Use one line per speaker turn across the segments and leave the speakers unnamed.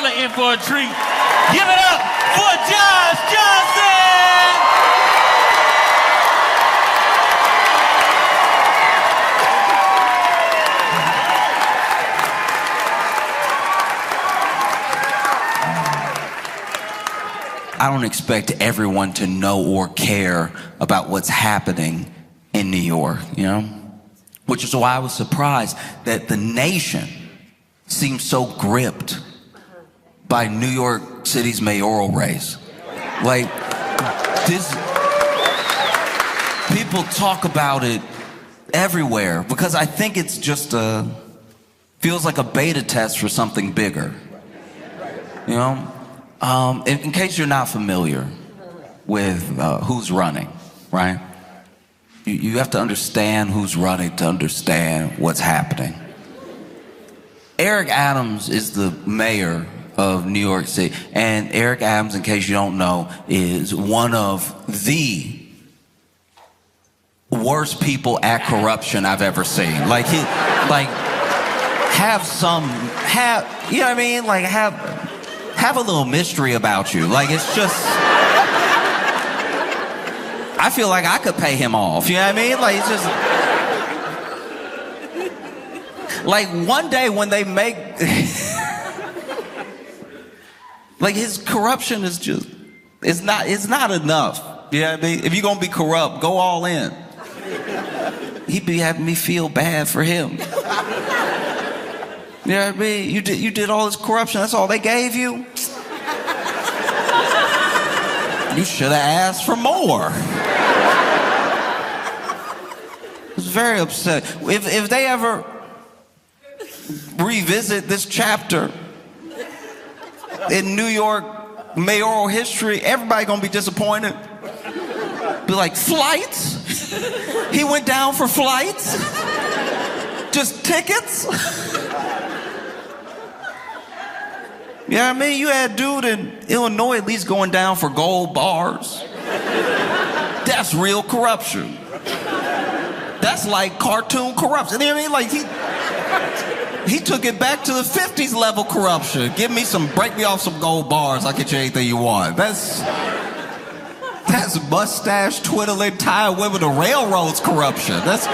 Charlotte in for a treat. Give it up for Josh Johnson!
I don't expect everyone to know or care about what's happening in New York, you know? Which is why I was surprised that the nation seems so gripped by New York City's mayoral race. Like, this, people talk about it everywhere because I think it's just feels like a beta test for something bigger, you know? In case you're not familiar with who's running, right? You have to understand who's running to understand what's happening. Eric Adams is the mayor of New York City. And Eric Adams, in case you don't know, is one of the worst people at corruption I've ever seen. You know what I mean? Like, have a little mystery about you. Like, it's just, I feel like I could pay him off, you know what I mean? Like, it's just, like, one day when they make, like, his corruption is just, it's not enough, you know what I mean? If you're gonna be corrupt, go all in. He'd be having me feel bad for him. You know what I mean? You did all this corruption, that's all they gave you? You should have asked for more. I was very upset. If they ever revisit this chapter in New York mayoral history, everybody gonna be disappointed. Be like, flights? He went down for flights? Just tickets? You know what I mean? You had a dude in Illinois at least going down for gold bars. That's real corruption. That's like cartoon corruption. You know what I mean? Like, he took it back to the 50s level corruption. Break me off some gold bars, I'll get you anything you want. That's mustache twiddling, tie women to railroads corruption. That's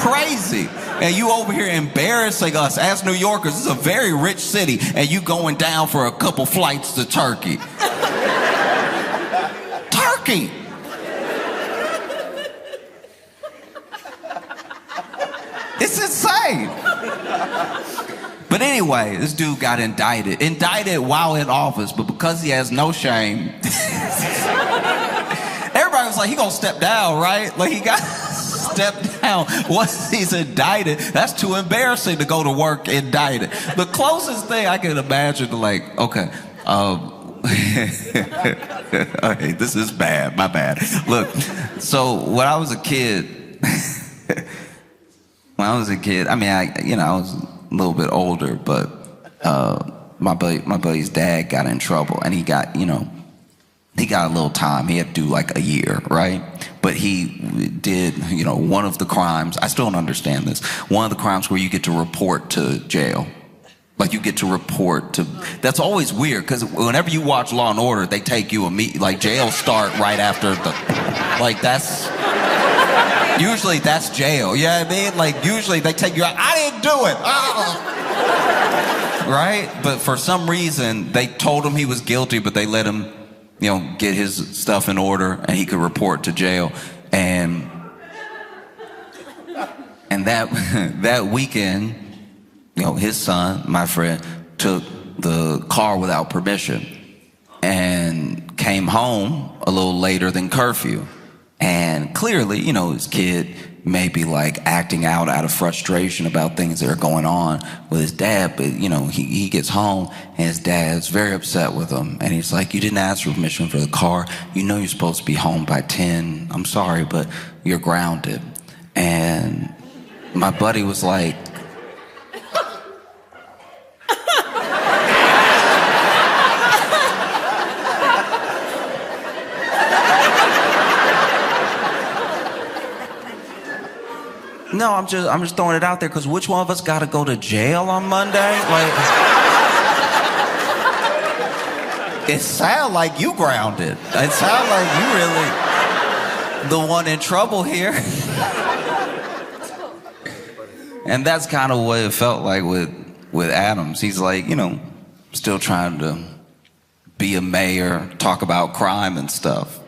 crazy. And you over here embarrassing us as New Yorkers. This is a very rich city, and you going down for a couple flights to Turkey. Turkey! It's insane. But anyway, this dude got indicted. Indicted while in office, but because he has no shame, everybody was like, he gonna step down, right? Like, he got step down once he's indicted. That's too embarrassing to go to work indicted. The closest thing I can imagine to, like, okay, okay, this is bad, my bad. Look, so when I was a kid, I mean, I was a little bit older, but my buddy's dad got in trouble, and he got a little time. He had to do like a year, right? But he did, one of the crimes, I still don't understand this, one of the crimes where you get to report to jail. Like, you get to report to, that's always weird, because whenever you watch Law and Order, they take you like, jail start right after like, usually that's jail, you know what I mean? Like, usually they take you out, I didn't do it, right? But for some reason, they told him he was guilty, but they let him, get his stuff in order, and he could report to jail. And that weekend, his son, my friend, took the car without permission and came home a little later than curfew. And clearly, his kid may be like acting out of frustration about things that are going on with his dad, but he gets home and his dad's very upset with him, and he's like, you didn't ask for permission for the car, you're supposed to be home by 10, I'm sorry, but you're grounded. And my buddy was like, no, I'm just throwing it out there, because which one of us got to go to jail on Monday? Like, It sounds like you grounded. It sounds like you really the one in trouble here. And that's kind of what it felt like with Adams. He's like, still trying to be a mayor, talk about crime and stuff.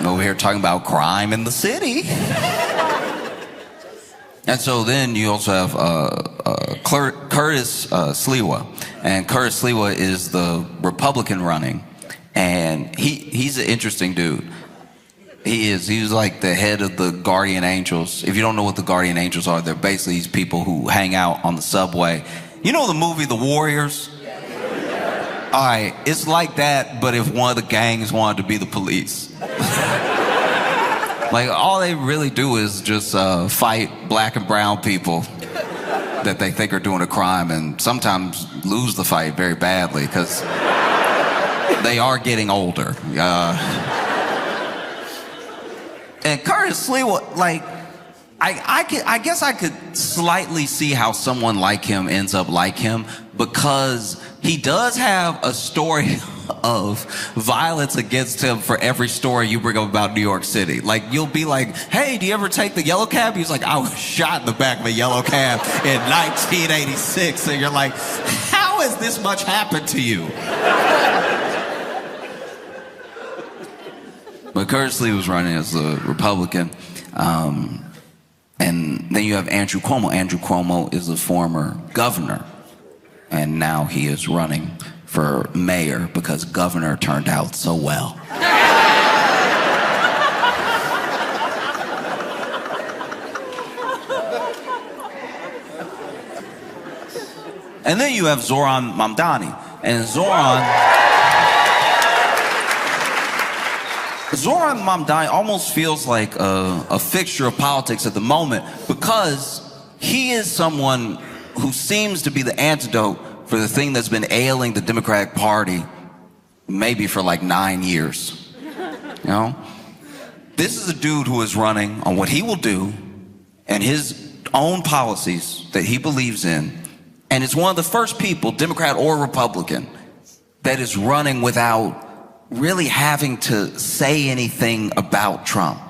Over here talking about crime in the city. And so then you also have Curtis Sliwa. And Curtis Sliwa is the Republican running. And he's an interesting dude. He's like the head of the Guardian Angels. If you don't know what the Guardian Angels are, they're basically these people who hang out on the subway. You know the movie The Warriors? All right, it's like that, but if one of the gangs wanted to be the police. Like, all they really do is just fight black and brown people that they think are doing a crime, and sometimes lose the fight very badly because they are getting older. And Curtis Sliwa, like, I guess I could slightly see how someone like him ends up like him, because he does have a story of violence against him for every story you bring up about New York City. Like, you'll be like, hey, do you ever take the yellow cab? He's like, I was shot in the back of a yellow cab in 1986. And you're like, how has this much happened to you? But Curtis Lee was running as a Republican. And then you have Andrew Cuomo. Andrew Cuomo is a former governor. And now he is running for mayor because governor turned out so well. And then you have Zoran Mamdani. And Zoran Mamdani almost feels like a fixture of politics at the moment, because he is someone who seems to be the antidote for the thing that's been ailing the Democratic Party maybe for like 9 years. This is a dude who is running on what he will do and his own policies that he believes in. And it's one of the first people, Democrat or Republican, that is running without really having to say anything about Trump.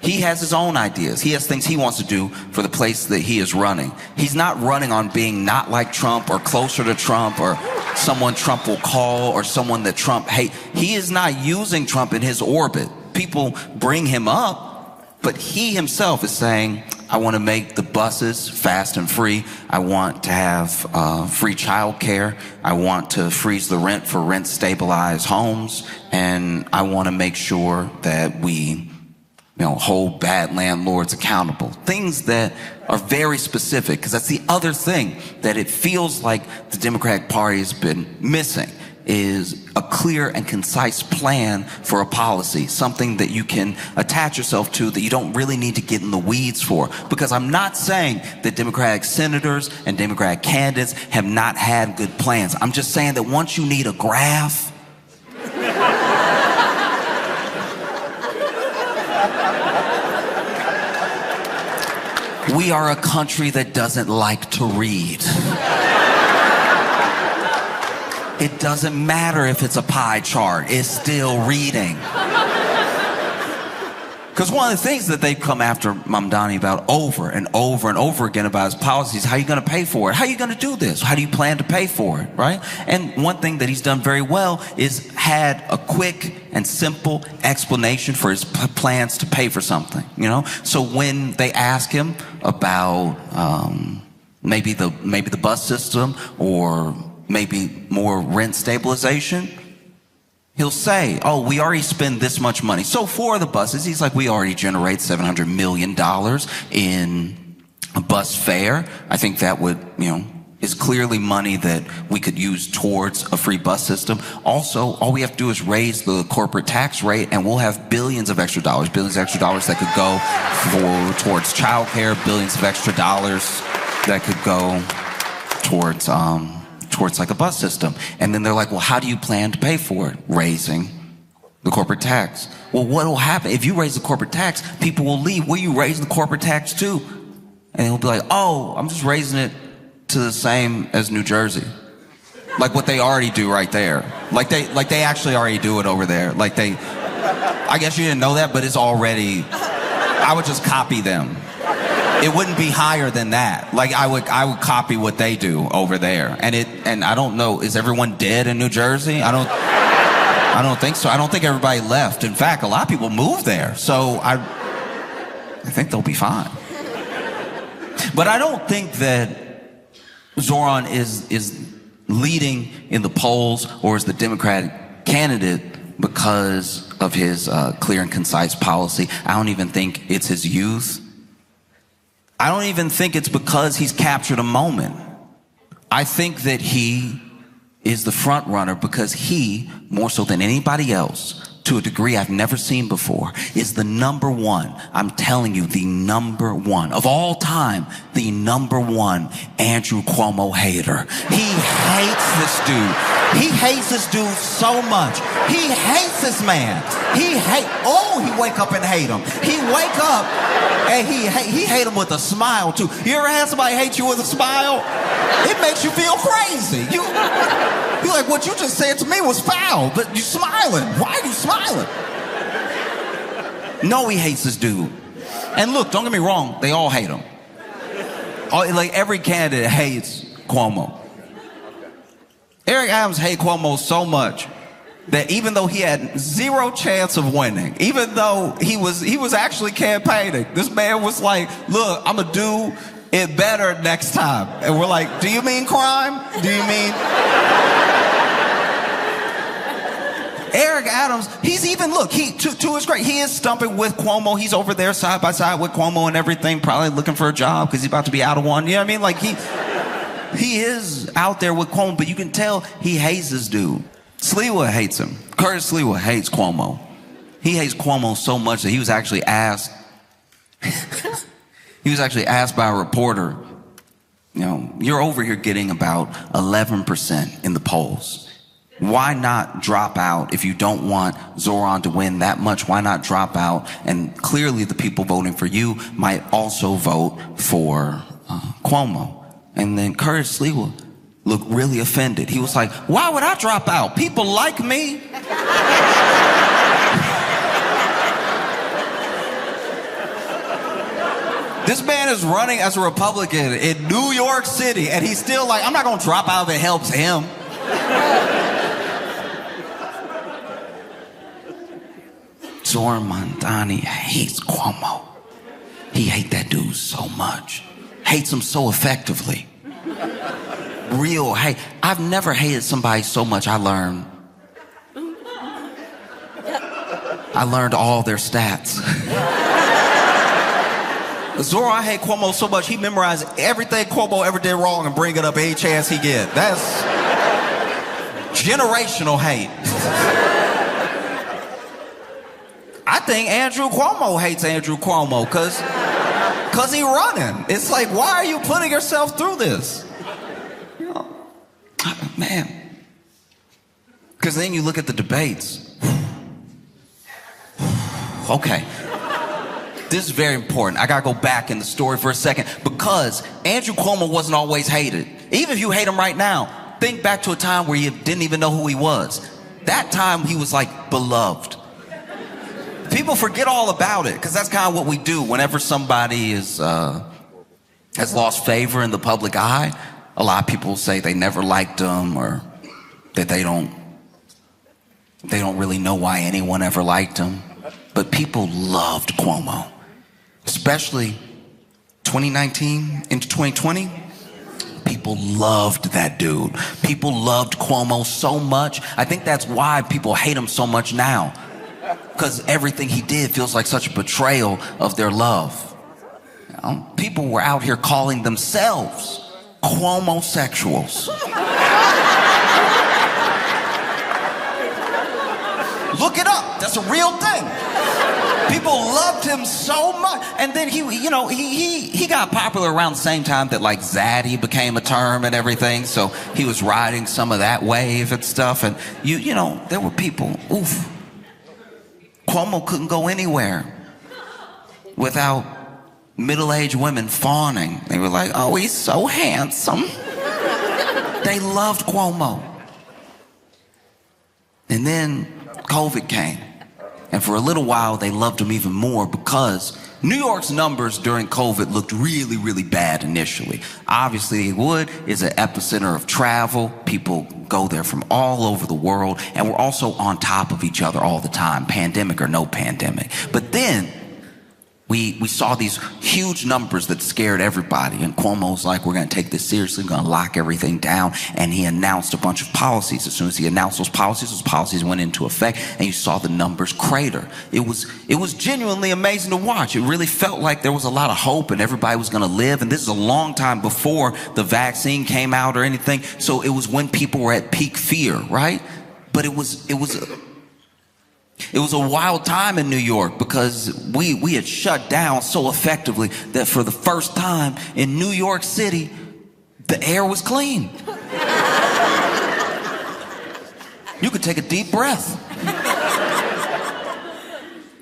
He has his own ideas. He has things he wants to do for the place that he is running. He's not running on being not like Trump or closer to Trump or someone Trump will call or someone that Trump hates. He is not using Trump in his orbit. People bring him up, but he himself is saying, I want to make the buses fast and free. I want to have free child care. I want to freeze the rent for rent-stabilized homes. And I want to make sure that we hold bad landlords accountable. Things that are very specific, because that's the other thing that it feels like the Democratic Party has been missing, is a clear and concise plan for a policy, something that you can attach yourself to, that you don't really need to get in the weeds for. Because I'm not saying that Democratic senators and Democratic candidates have not had good plans. I'm just saying that once you need a graph, we are a country that doesn't like to read. It doesn't matter if it's a pie chart, it's still reading. Because one of the things that they've come after Mamdani about over and over and over again about his policies, how are you going to pay for it? How are you going to do this? How do you plan to pay for it, right? And one thing that he's done very well is had a quick and simple explanation for his plans to pay for something, So when they ask him about maybe the bus system or maybe more rent stabilization, he'll say, oh, we already spend this much money. So for the buses, he's like, we already generate $700 million in a bus fare. I think that would, is clearly money that we could use towards a free bus system. Also, all we have to do is raise the corporate tax rate and we'll have billions of extra dollars that could go towards childcare, billions of extra dollars that could go towards like a bus system. And then they're like, well, how do you plan to pay for it? Raising the corporate tax. Well, what will happen? If you raise the corporate tax, people will leave. Where are you raising the corporate tax to? And they'll be like, oh, I'm just raising it to the same as New Jersey. Like what they already do right there. Like they actually already do it over there. I guess you didn't know that, but it's already, I would just copy them. It wouldn't be higher than that. Like I would copy what they do over there. And I don't know, is everyone dead in New Jersey? I don't think so. I don't think everybody left. In fact, a lot of people moved there. So I think they'll be fine. But I don't think that Zoran is leading in the polls or is the Democratic candidate because of his clear and concise policy. I don't even think it's his youth. I don't even think it's because he's captured a moment. I think that he is the front runner because he, more so than anybody else, to a degree I've never seen before, is the number one. I'm telling you, the number one of all time, the number one Andrew Cuomo hater. He hates this dude. He hates this dude so much. He hates this man. He wake up and hate him. He wake up and he hate him with a smile too. You ever had somebody hate you with a smile? It makes you feel crazy. You're like, what you just said to me was foul, but you're smiling. Why are you smiling? No, he hates this dude. And look, don't get me wrong, they all hate him. Like every candidate hates Cuomo. Eric Adams hates Cuomo so much that even though he had zero chance of winning, even though he was actually campaigning, this man was like, look, I'm gonna do it better next time. And we're like, do you mean crime? Do you mean? Eric Adams, he's even, look, to his credit, he is stumping with Cuomo. He's over there side by side with Cuomo and everything, probably looking for a job because he's about to be out of one. You know what I mean? Like he is out there with Cuomo, but you can tell he hates this dude. Sliwa hates him. Curtis Sliwa hates Cuomo. He hates Cuomo so much that he was actually asked by a reporter, you know, you're over here getting about 11% in the polls. Why not drop out if you don't want Zoran to win that much? Why not drop out? And clearly the people voting for you might also vote for Cuomo. And then Curtis Sliwa looked really offended. He was like, why would I drop out? People like me. This man is running as a Republican in New York City, and he's still like, I'm not going to drop out if it helps him. Zoran Mondani hates Cuomo. He hates that dude so much. Hates him so effectively. Real hate. I've never hated somebody so much. I learned all their stats. Zoran hates Cuomo so much, he memorized everything Cuomo ever did wrong and bring it up any chance he get. That's generational hate. I think Andrew Cuomo hates Andrew Cuomo because he running. It's like, why are you putting yourself through this? You know, man. Because then you look at the debates. Okay. This is very important. I gotta go back in the story for a second because Andrew Cuomo wasn't always hated. Even if you hate him right now, think back to a time where you didn't even know who he was. That time he was like beloved. People forget all about it because that's kind of what we do whenever somebody has lost favor in the public eye. A lot of people say they never liked him or that they don't really know why anyone ever liked him. But people loved Cuomo, especially 2019 into 2020. People loved that dude. People loved Cuomo so much. I think that's why people hate him so much now. Because everything he did feels like such a betrayal of their love. You know, people were out here calling themselves Cuomo-sexuals. Look it up. That's a real thing. People loved him so much. And then he got popular around the same time that like zaddy became a term and everything. So he was riding some of that wave and stuff. And you know, there were people, Cuomo couldn't go anywhere without middle-aged women fawning. They were like, oh, he's so handsome. They loved Cuomo. And then COVID came. And for a little while, they loved him even more because New York's numbers during COVID looked really, really bad initially. Obviously, it would. It's an epicenter of travel. People go there from all over the world. And we're also on top of each other all the time, pandemic or no pandemic. But then we saw these huge numbers that scared everybody. And Cuomo's like, we're going to take this seriously. We're going to lock everything down. And he announced a bunch of policies. As soon as he announced those policies went into effect. And you saw the numbers crater. It was genuinely amazing to watch. It really felt like there was a lot of hope and everybody was going to live. And this is a long time before the vaccine came out or anything. So it was when people were at peak fear, right? But it was a wild time in New York because we had shut down so effectively that for the first time in New York City, the air was clean. You could take a deep breath.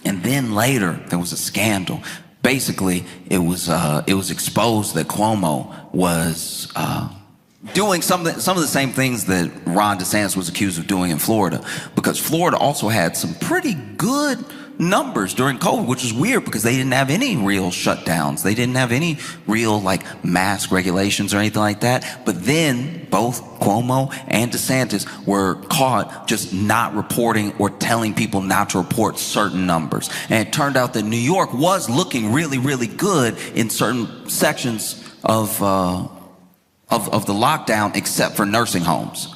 And then later, there was a scandal. Basically, it was exposed that Cuomo was doing some of the same things that Ron DeSantis was accused of doing in Florida, because Florida also had some pretty good numbers during COVID, which is weird because they didn't have any real shutdowns. They didn't have any real mask regulations or anything like that. But then both Cuomo and DeSantis were caught just not reporting or telling people not to report certain numbers. And it turned out that New York was looking really, really good in certain sections of the lockdown, except for nursing homes.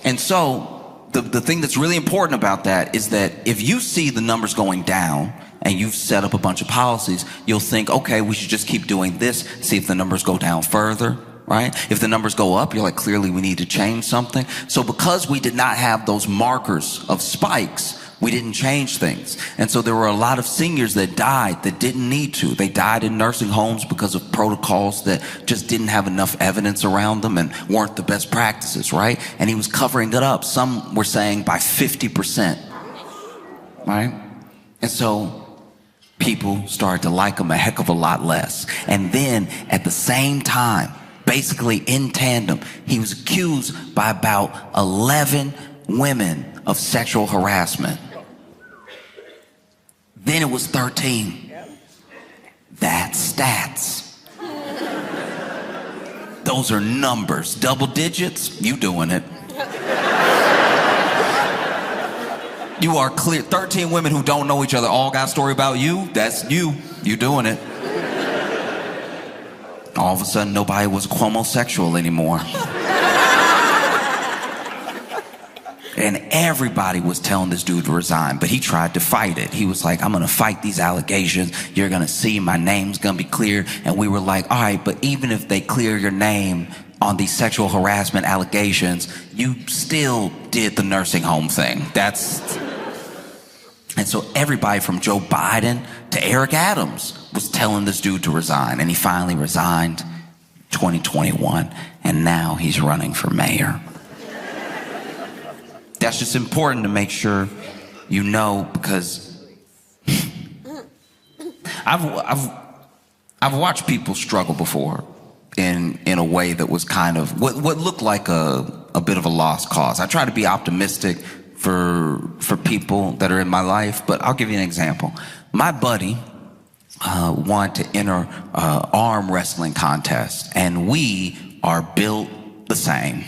And so the thing that's really important about that is that if you see the numbers going down and you've set up a bunch of policies, you'll think, okay, we should just keep doing this, see if the numbers go down further, right? If the numbers go up, you're like, clearly we need to change something. So because we did not have those markers of spikes, we didn't change things. And so there were a lot of seniors that died that didn't need to. They died in nursing homes because of protocols that just didn't have enough evidence around them and weren't the best practices, right? And he was covering it up. Some were saying by 50%, right? And so people started to like him a heck of a lot less. And then at the same time, basically in tandem, he was accused by about 11 women of sexual harassment. Then it was 13. That's stats. Those are numbers. Double digits, you doing it. You are clear. 13 women who don't know each other all got a story about you. That's you. You doing it. All of a sudden, nobody was Cuomo-sexual anymore. And everybody was telling this dude to resign, but he tried to fight it. He was like, I'm gonna fight these allegations. You're gonna see my name's gonna be cleared. And we were like, all right, but even if they clear your name on these sexual harassment allegations, you still did the nursing home thing. And so everybody from Joe Biden to Eric Adams was telling this dude to resign. And he finally resigned 2021. And now he's running for mayor. That's just important to make sure you know, because I've watched people struggle before in a way that was kind of what looked like a bit of a lost cause. I try to be optimistic for people that are in my life, but I'll give you an example. My buddy wanted to enter an arm wrestling contest, and we are built the same.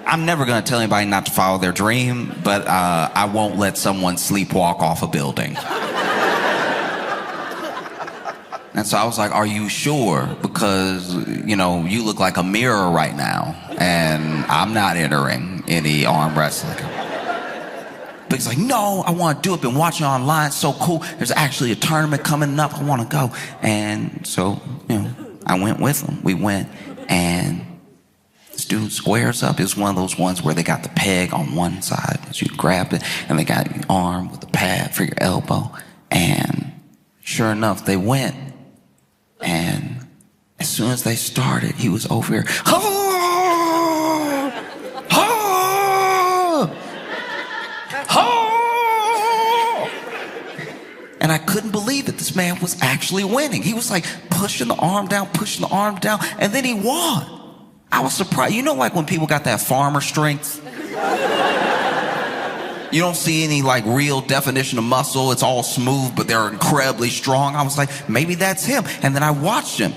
I'm never going to tell anybody not to follow their dream, but I won't let someone sleepwalk off a building. And so I was like, are you sure? Because, you look like a mirror right now, and I'm not entering any arm wrestling. But he's like, no, I want to do it. Been watching online. It's so cool. There's actually a tournament coming up. I want to go. And so, I went with him. We went, and this dude squares up. It was one of those ones where they got the peg on one side, so you grab it, and they got your arm with the pad for your elbow. And sure enough, they went. And as soon as they started, he was over here. Oh! Oh! Oh! And I couldn't believe it. This man was actually winning. He was like pushing the arm down, and then he won. I was surprised. You know, like when people got that farmer strength? You don't see any like real definition of muscle. It's all smooth, but they're incredibly strong. I was like, maybe that's him. And then I watched him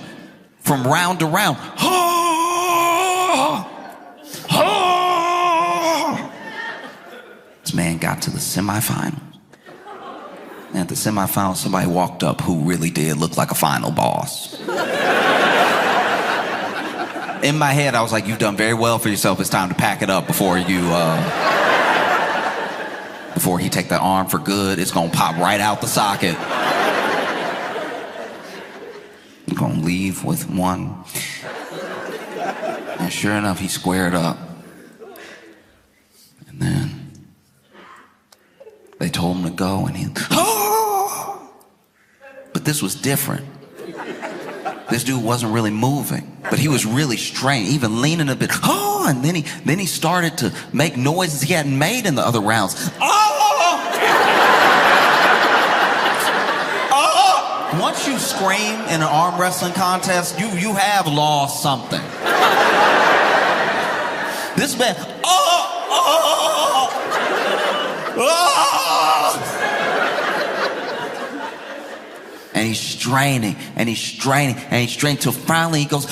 from round to round. This man got to the semifinals. And at the semifinals, somebody walked up who really did look like a final boss. In my head, I was like, you've done very well for yourself. It's time to pack it up before he take that arm for good. It's gonna pop right out the socket. You're gonna leave with one. And sure enough, he squared up. And then they told him to go, and he, But this was different. This dude wasn't really moving, but he was really strained, even leaning a bit. And then he started to make noises he hadn't made in the other rounds. Once you scream in an arm wrestling contest, you have lost something. This man, and he's straining, till finally he goes,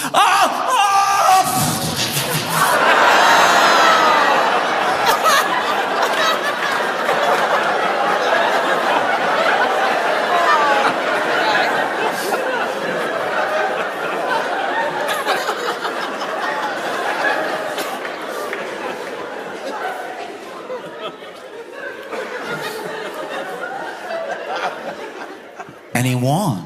and he won.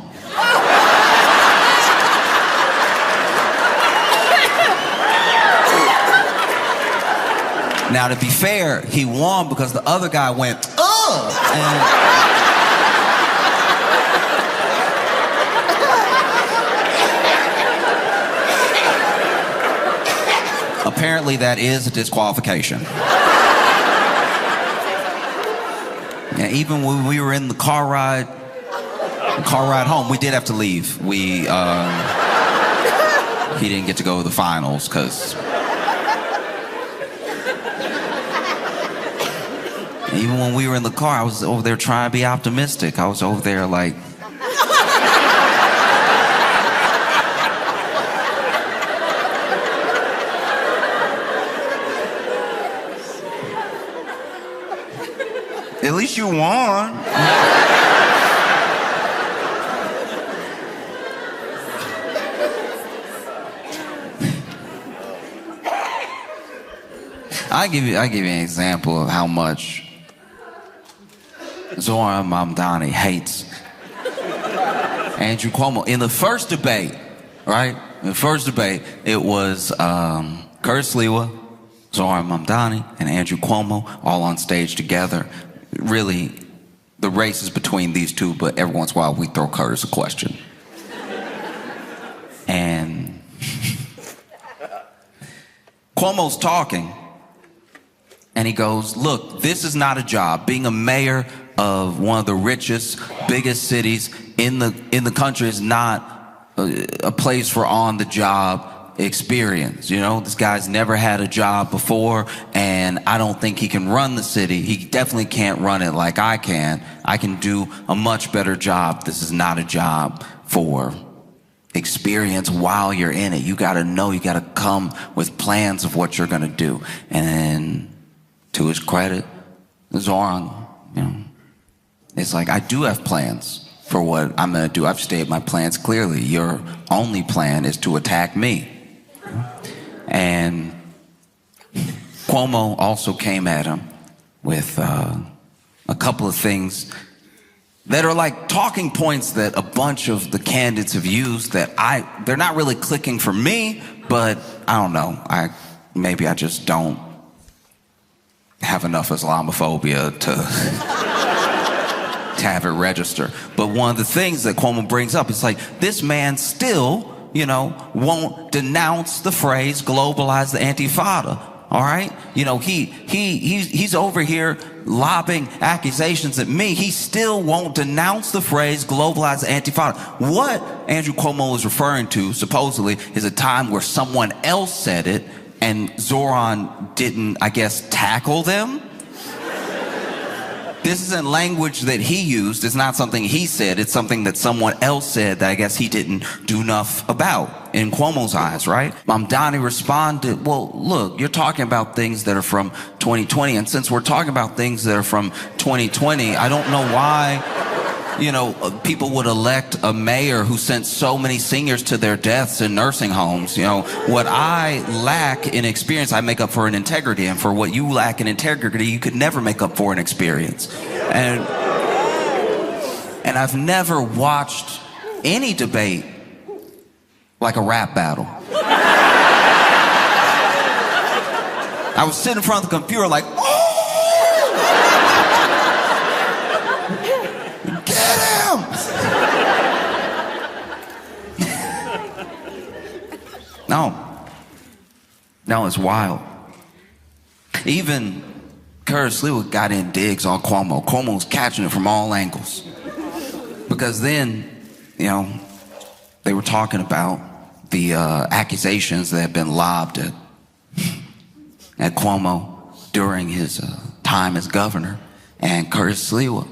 Now, to be fair, he won because the other guy went, and apparently that is a disqualification. And even when we were in the car ride home, we did have to leave. He didn't get to go to the finals because even when we were in the car, I was over there trying to be optimistic. I was over there like, at least you won. I give you an example of how much Zoran Mamdani hates Andrew Cuomo. In the first debate, right? In the first debate, it was Curtis Lewa, Zoran Mamdani, and Andrew Cuomo all on stage together. Really, the race is between these two, but every once in a while we throw Curtis a question. And Cuomo's talking, and he goes, look, this is not a job. Being a mayor of one of the richest, biggest cities in the country is not a place for on-the-job experience. You know, this guy's never had a job before, and I don't think he can run the city. He definitely can't run it like I can. I can do a much better job. This is not a job for experience while you're in it. You gotta know, you gotta come with plans of what you're gonna do. And then, to his credit, Zoran, you know, it's like, I do have plans for what I'm gonna do. I've stated my plans clearly. Your only plan is to attack me. And Cuomo also came at him with a couple of things that are like talking points that a bunch of the candidates have used that they're not really clicking for me, but I don't know. Maybe I just don't have enough Islamophobia to have it register. But one of the things that Cuomo brings up is like, this man still, you know, won't denounce the phrase globalize the Intifada. All right, he's over here lobbing accusations at me. He still won't denounce the phrase globalized anti-father. What Andrew Cuomo is referring to, supposedly, is a time where someone else said it and Zoran didn't, I guess, tackle them. This isn't language that he used. It's not something he said. It's something that someone else said that I guess he didn't do enough about in Cuomo's eyes, right? Mamdani responded, well, look, you're talking about things that are from 2020. And since we're talking about things that are from 2020, I don't know why, people would elect a mayor who sent so many seniors to their deaths in nursing homes. What I lack in experience, I make up for in integrity. And for what you lack in integrity, you could never make up for in experience. And I've never watched any debate like a rap battle. I was sitting in front of the computer like, oh! No, it's wild. Even Curtis Lewitt got in digs on Cuomo. Cuomo's catching it from all angles. Because then, they were talking about the accusations that had been lobbed at Cuomo during his time as governor. And Curtis Lewitt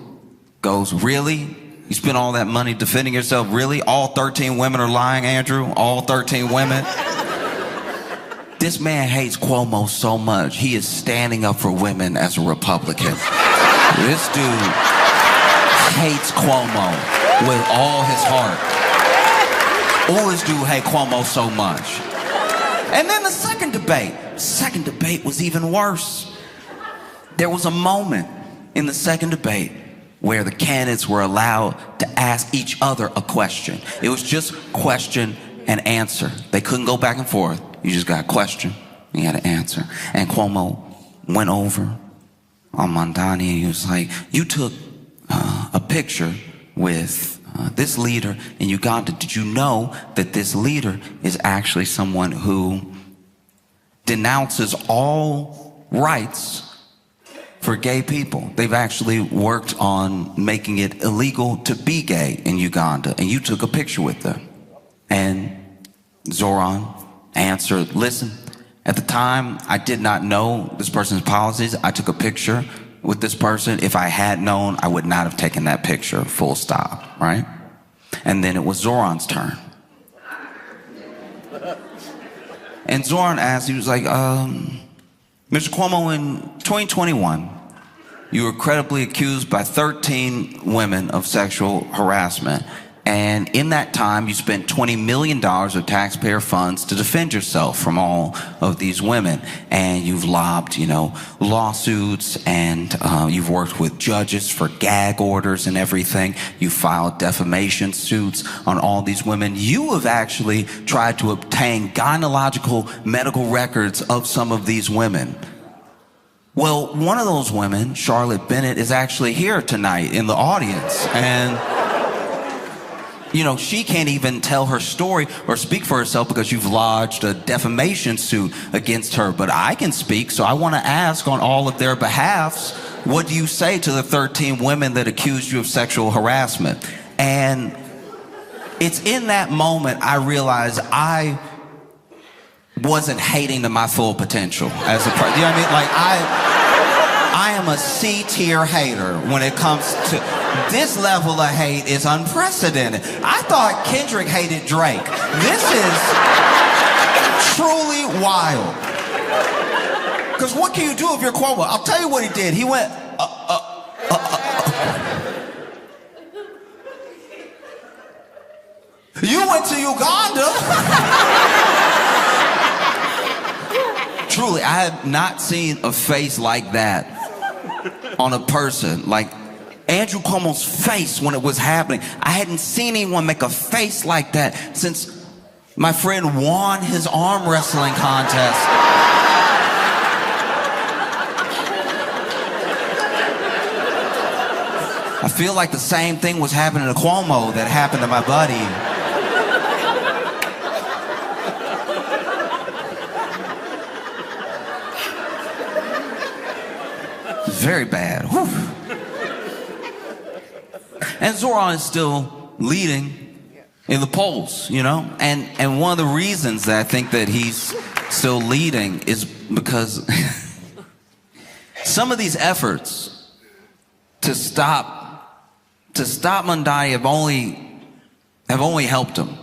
goes, really? You spent all that money defending yourself? Really? All 13 women are lying, Andrew? All 13 women? This man hates Cuomo so much, he is standing up for women as a Republican. This dude hates Cuomo with all his heart. Oh, this dude hates Cuomo so much. And then the second debate was even worse. There was a moment in the second debate where the candidates were allowed to ask each other a question. It was just question and answer. They couldn't go back and forth. You just got a question, you got to answer. And Cuomo went over on Mamdani and he was like, you took a picture with this leader in Uganda. Did you know that this leader is actually someone who denounces all rights for gay people? They've actually worked on making it illegal to be gay in Uganda, and you took a picture with them. And Zoran answered, listen, at the time, I did not know this person's policies. I took a picture with this person. If I had known, I would not have taken that picture, full stop, right? And then it was Zoran's turn. And Zoran asked, he was like, Mr. Cuomo, in 2021, you were credibly accused by 13 women of sexual harassment. And in that time, you spent $20 million of taxpayer funds to defend yourself from all of these women. And you've lobbed, lawsuits, and you've worked with judges for gag orders and everything. You filed defamation suits on all these women. You have actually tried to obtain gynecological medical records of some of these women. Well, one of those women, Charlotte Bennett, is actually here tonight in the audience. And she can't even tell her story or speak for herself because you've lodged a defamation suit against her. But I can speak, so I want to ask on all of their behalfs, what do you say to the 13 women that accused you of sexual harassment? And it's in that moment I realized I wasn't hating to my full potential as a person. You know what I mean? Like, I am a C-tier hater when it comes to... This level of hate is unprecedented. I thought Kendrick hated Drake. This is truly wild. Because what can you do if you're Cuomo? I'll tell you what he did. He went, You went to Uganda? Truly, I have not seen a face like that on a person. Like, Andrew Cuomo's face when it was happening. I hadn't seen anyone make a face like that since my friend won his arm wrestling contest. I feel like the same thing was happening to Cuomo that happened to my buddy. very bad. Whew. And Zoran is still leading in the polls, you know? And one of the reasons that I think that he's still leading is because some of these efforts to stop Mondani have only helped him.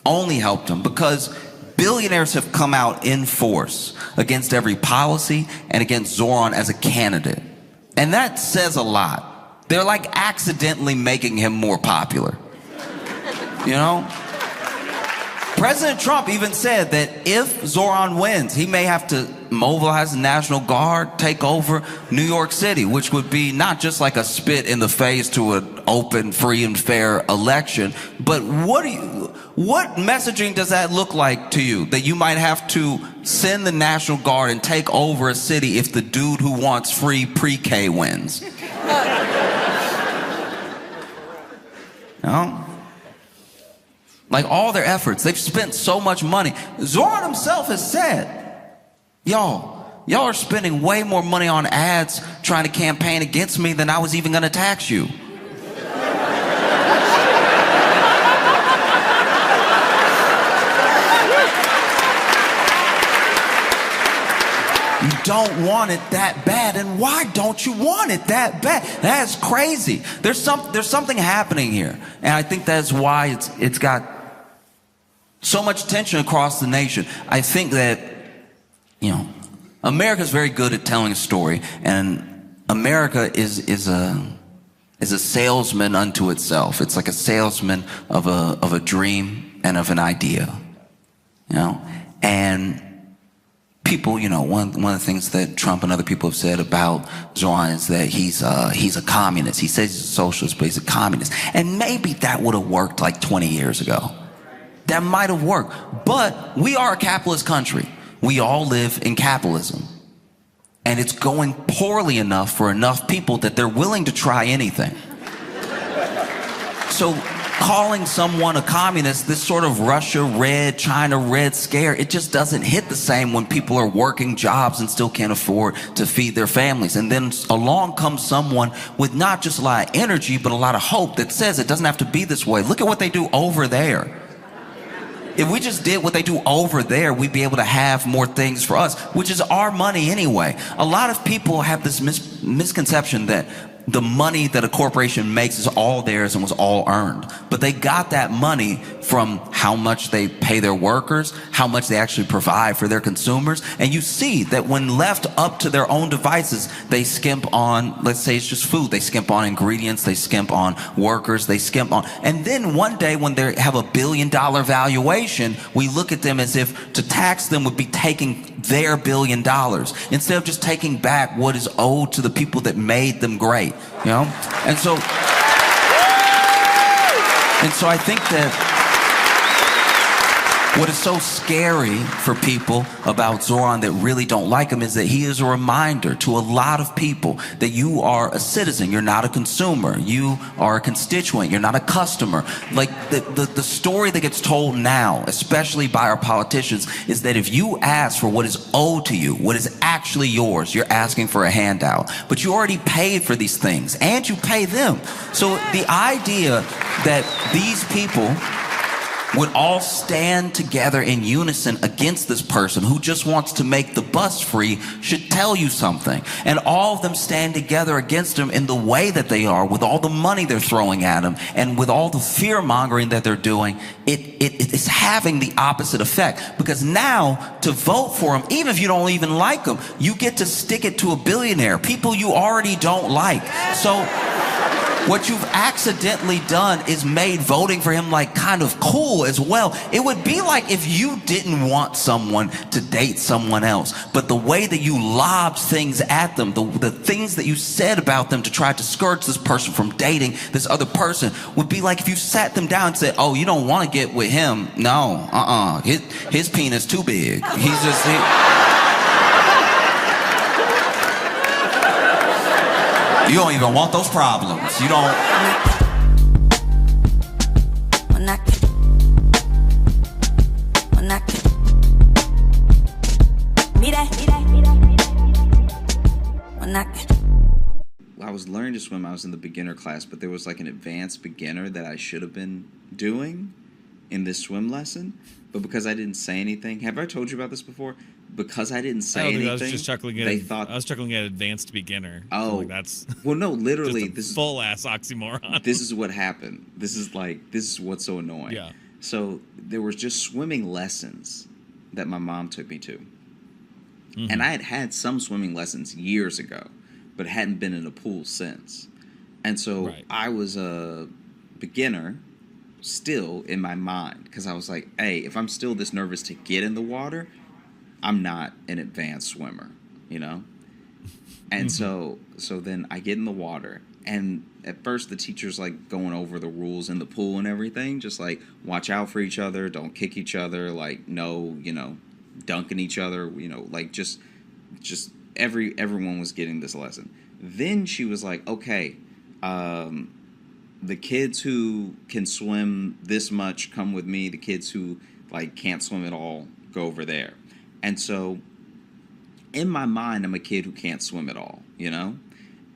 Only helped him because billionaires have come out in force against every policy and against Zoran as a candidate. And that says a lot. They're like accidentally making him more popular. You know? President Trump even said that if Zoran wins, he may have to mobilize the National Guard, take over New York City, which would be not just like a spit in the face to an open, free, and fair election, but what messaging does that look like to you? That you might have to send the National Guard and take over a city if the dude who wants free pre-K wins? No? Like all their efforts, they've spent so much money. Zoran himself has said, y'all are spending way more money on ads trying to campaign against me than I was even gonna tax you. You don't want it that bad, and why don't you want it that bad? That's crazy. There's something happening here, and I think that's why it's got so much tension across the nation. I think that, you know, America's very good at telling a story, and America is a salesman unto itself. It's like a salesman of a dream and of an idea, you know, and people, you know, one of the things that Trump and other people have said about Zoran is that he's a communist. He says he's a socialist, but he's a communist. And maybe that would have worked like 20 years ago. That might have worked. But we are a capitalist country. We all live in capitalism. And it's going poorly enough for enough people that they're willing to try anything. So calling someone a communist, this sort of Russia red, China red scare, it just doesn't hit the same when people are working jobs and still can't afford to feed their families. And then along comes someone with not just a lot of energy, but a lot of hope that says it doesn't have to be this way. Look at what they do over there. If we just did what they do over there, we'd be able to have more things for us, which is our money anyway. A lot of people have this misconception that the money that a corporation makes is all theirs and was all earned. But they got that money from how much they pay their workers, how much they actually provide for their consumers. And you see that when left up to their own devices, they skimp on, let's say it's just food, they skimp on ingredients, they skimp on workers, they skimp on. And then one day when they have $1 billion valuation, we look at them as if to tax them would be taking their $1 billion instead of just taking back what is owed to the people that made them great, you know? And so I think that what is so scary for people about Zoran that really don't like him is that he is a reminder to a lot of people that you are a citizen, you're not a consumer, you are a constituent, you're not a customer. Like the story that gets told now, especially by our politicians, is that if you ask for what is owed to you, what is actually yours, you're asking for a handout. But you already paid for these things, and you pay them. So the idea that these people would all stand together in unison against this person who just wants to make the bus free should tell you something. And all of them stand together against him in the way that they are, with all the money they're throwing at him, and with all the fear-mongering that they're doing, it is having the opposite effect. Because now, to vote for him, even if you don't even like him, you get to stick it to a billionaire, people you already don't like. So what you've accidentally done is made voting for him like kind of cool as well. It would be like if you didn't want someone to date someone else, but the way that you lobbed things at them, the things that you said about them to try to discourage this person from dating this other person would be like if you sat them down and said, oh, you don't want to get with him. No, his penis too big. He's just... You don't even want those problems. You don't.
Mira.
I was learning to swim. I was in the beginner class, but there was like an advanced beginner that I should have been doing in this swim lesson. But because I didn't say anything, have I told you about this before? Because I didn't say anything,
I was just chuckling at. I was chuckling at advanced beginner.
Oh,
so like that's
well, no, literally,
this is full ass oxymoron.
This is what happened. This is what's so annoying.
Yeah.
So there was just swimming lessons that my mom took me to, and I had some swimming lessons years ago, but hadn't been in a pool since, and so I was a beginner still in my mind because I was like, hey, if I'm still this nervous to get in the water, I'm not an advanced swimmer, you know? And so then I get in the water, and at first the teacher's like going over the rules in the pool and everything, just like watch out for each other, don't kick each other, like no, dunking each other, like just everyone was getting this lesson. Then she was like, okay, the kids who can swim this much come with me. The kids who like can't swim at all go over there. And so in my mind, I'm a kid who can't swim at all,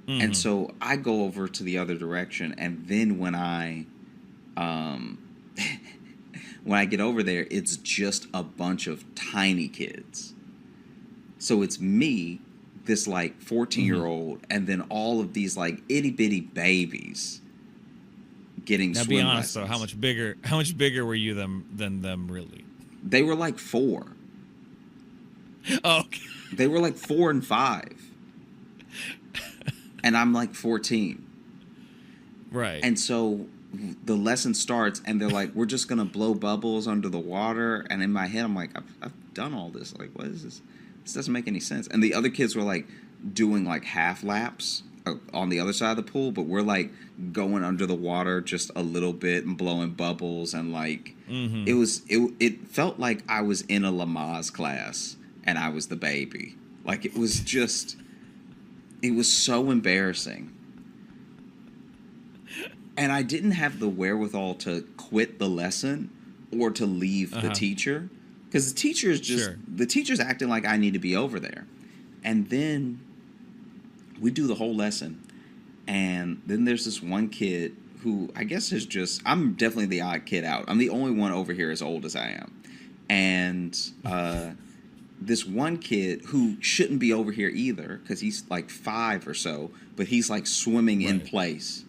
And so I go over to the other direction. And then when I get over there, it's just a bunch of tiny kids. So it's me, this like 14-year-old, and then all of these like itty bitty babies getting swim lessons. Now be honest
though, how much bigger were you than them really?
They were like 4.
Oh, okay.
They were like 4 and 5. And I'm like 14.
Right.
And so the lesson starts, and they're like, we're just going to blow bubbles under the water. And in my head, I'm like, I've done all this. Like, what is this? This doesn't make any sense. And the other kids were like doing like half laps on the other side of the pool, but we're like going under the water just a little bit and blowing bubbles. And like, it felt like I was in a Lamaze class. And I was the baby. Like, it was so embarrassing. And I didn't have the wherewithal to quit the lesson or to leave the teacher. Because the teacher is the teacher's acting like I need to be over there. And then we do the whole lesson. And then there's this one kid who I guess is I'm definitely the odd kid out. I'm the only one over here as old as I am. And, this one kid who shouldn't be over here either because he's like 5 or so, but he's like swimming in place.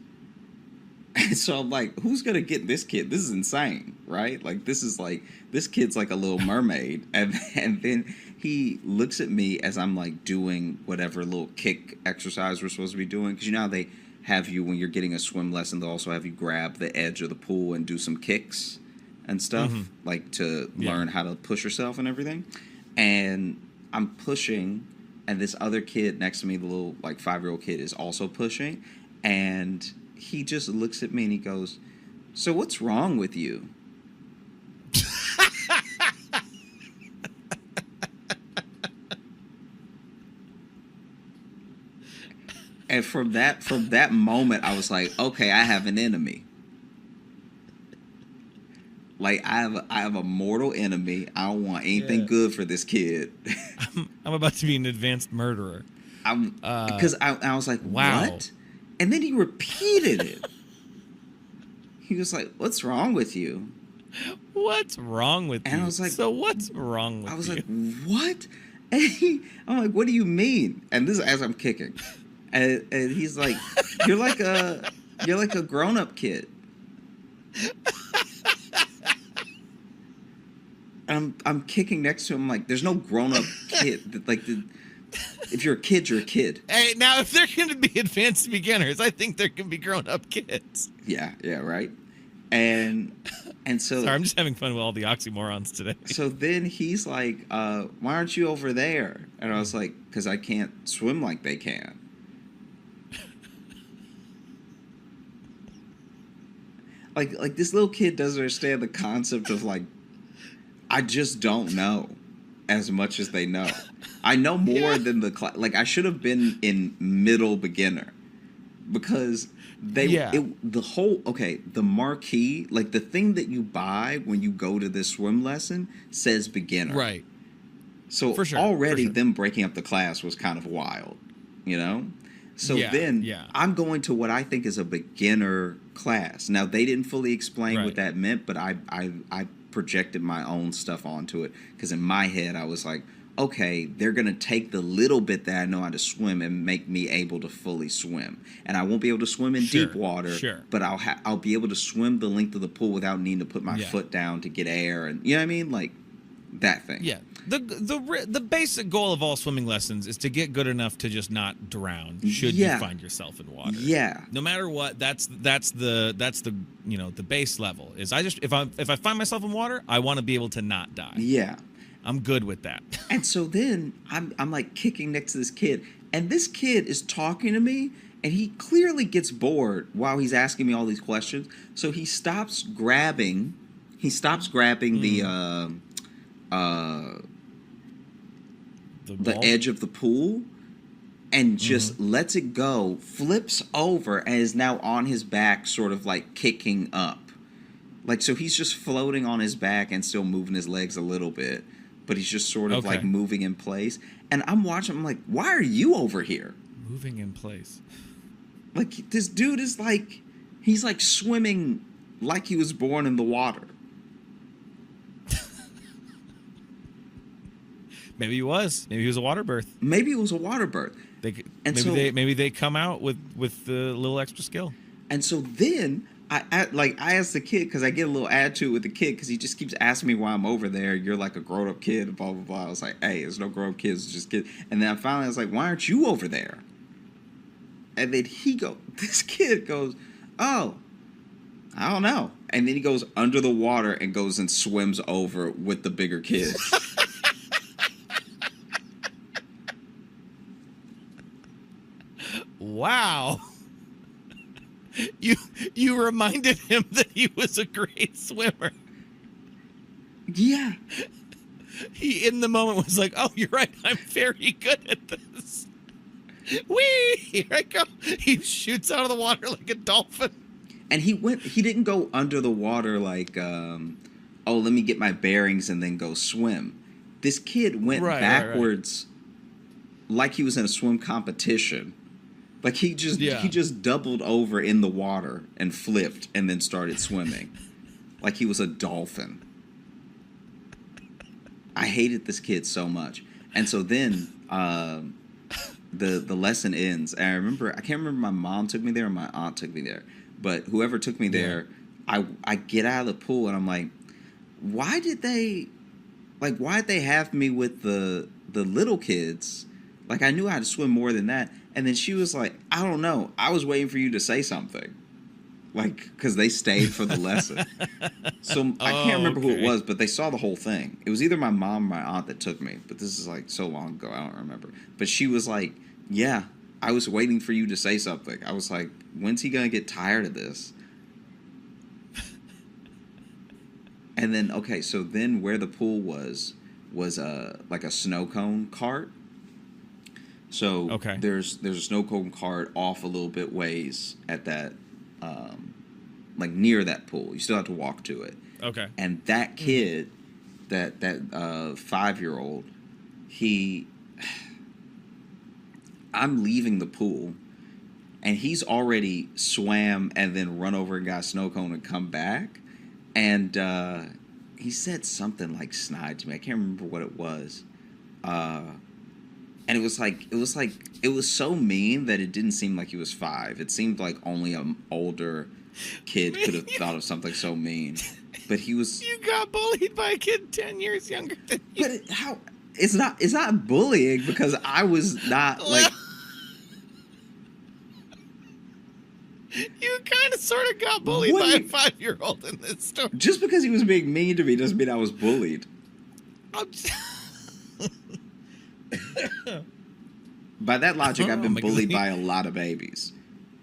And so I'm like, who's going to get this kid? This is insane, right? Like, this kid's like a little mermaid. And then he looks at me as I'm like doing whatever little kick exercise we're supposed to be doing. Because how they have you, when you're getting a swim lesson, they'll also have you grab the edge of the pool and do some kicks and stuff, like to learn how to push yourself and everything. And I'm pushing, and this other kid next to me, the little like 5-year-old kid, is also pushing. And he just looks at me and he goes, "So what's wrong with you?" And from that moment, I was like, okay, I have an enemy. Like, I have a mortal enemy. I don't want anything good for this kid.
I'm about to be an advanced murderer.
Because I was like,
wow.
What? And then he repeated it. He was like, "What's wrong with you?"
What's wrong with you?
And I was like,
so what's wrong with you?
I was like, what? And I'm like, what do you mean? And this is as I'm kicking. And he's like, you're like a grown-up kid. I'm kicking next to him. Like, there's no grown-up kid. Like, if you're a kid, you're a kid.
Hey, now if they're going to be advanced beginners, I think there can be grown-up kids.
Yeah, right. And so...
Sorry, I'm just having fun with all the oxymorons today.
So then he's like, why aren't you over there? And I was like, because I can't swim like they can. Like this little kid doesn't understand the concept of like, I just don't know as much as they know. I know more than the class. Like, I should have been in middle beginner because the marquee, like the thing that you buy when you go to this swim lesson says beginner.
Right.
So already them breaking up the class was kind of wild, you know?
So then I'm going to what I think is a beginner class. Now, they didn't fully explain what that meant, but I projected my own stuff onto it because in my head I was like, okay, they're going to take the little bit that I know how to swim and make me able to fully swim. And I won't be able to swim in deep water, but I'll be able to swim the length of the pool without needing to put my foot down to get air. And you know what I mean? Like that thing.
Yeah. The basic goal of all swimming lessons is to get good enough to just not drown should you find yourself in water.
Yeah.
No matter what, that's the the base level is if I find myself in water, I want to be able to not die.
Yeah.
I'm good with that.
And so then I'm like kicking next to this kid, and this kid is talking to me, and he clearly gets bored while he's asking me all these questions. So he stops grabbing the edge of the pool and just lets it go, flips over, and is now on his back, sort of like kicking up. Like, so he's just floating on his back and still moving his legs a little bit, but he's just sort of like moving in place. And I'm watching, I'm like, why are you over here?
Moving in place.
Like, this dude is like, he's like swimming like he was born in the water.
Maybe he was. Maybe he was a water birth.
Maybe it was a water birth.
Maybe they come out with a little extra skill.
And so then I asked the kid, because I get a little attitude with the kid because he just keeps asking me why I'm over there. You're like a grown up kid, blah blah blah. I was like, hey, there's no grown up kids, it's just kids. And then finally I was like, why aren't you over there? And then this kid goes, oh, I don't know. And then he goes under the water and goes and swims over with the bigger kids.
Wow. You reminded him that he was a great swimmer.
Yeah.
He, in the moment, was like, oh, you're right, I'm very good at this. Whee! Here I go. He shoots out of the water like a dolphin.
And he didn't go under the water like, oh, let me get my bearings and then go swim. This kid went backwards like he was in a swim competition. Like he just doubled over in the water and flipped and then started swimming. Like he was a dolphin. I hated this kid so much. And so then the lesson ends. And I can't remember my mom took me there or my aunt took me there. But whoever took me there, I get out of the pool and I'm like, why did they have me with the little kids? Like I knew how to swim more than that. And then she was like, I don't know. I was waiting for you to say something. Like, because they stayed for the lesson. So I can't remember who it was, but they saw the whole thing. It was either my mom or my aunt that took me. But this is like so long ago, I don't remember. But she was like, yeah, I was waiting for you to say something. I was like, when's he going to get tired of this? And then, so then where the pool was like a snow cone cart. So there's a snow cone cart off a little bit ways at that, like near that pool. You still have to walk to it.
Okay.
And that kid, that 5-year-old, I'm leaving the pool, and he's already swam and then run over and got a snow cone and come back, and he said something like snide to me. I can't remember what it was. And it was so mean that it didn't seem like he was 5. It seemed like only an older kid could have thought of something so mean. But he was.
You got bullied by a kid 10 years younger than you.
But how? It's not bullying because I was not like.
You kind of sort of got bullied by a 5-year-old in this story.
Just because he was being mean to me doesn't mean I was bullied. By that logic, I've been bullied by a lot of babies.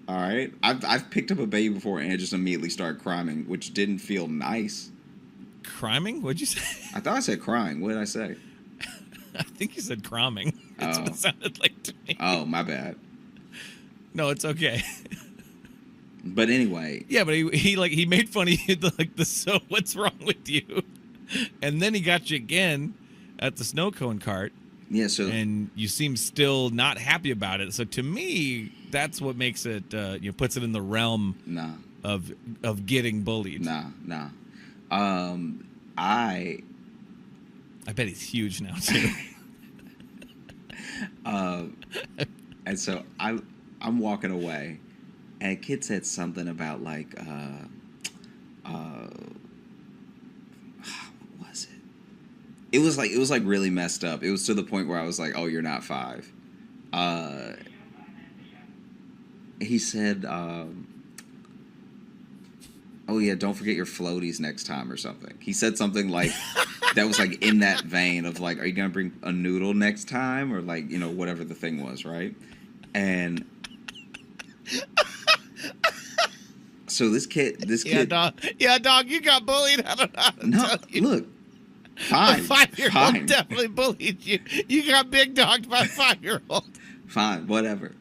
All right, I've picked up a baby before and just immediately started crying, which didn't feel nice.
Criming? What'd you say?
I thought I said crying. What did I say?
I think you said cramming. That's what it sounded like to me.
Oh, my bad.
No, it's okay.
But anyway.
Yeah, but he made fun of you so what's wrong with you? And then he got you again at the snow cone cart.
Yeah. So
and you seem still not happy about it. So to me, that's what makes it, puts it in the realm
nah,
of getting bullied.
nah. I
bet he's huge now too.
and so I'm walking away, and a kid said something about like what was it? It was like really messed up. It was to the point where I was like, "Oh, you're not 5." He said, "Oh yeah, don't forget your floaties next time" or something. He said something like that was like in that vein of like, "Are you gonna bring a noodle next time?" or like, whatever the thing was, right? And so this kid,
dog, you got bullied. I don't know how to
no,
tell you.
look, fine,
A 5-year-old
fine,
definitely bullied you. You got big dogged by a 5-year-old.
fine, whatever.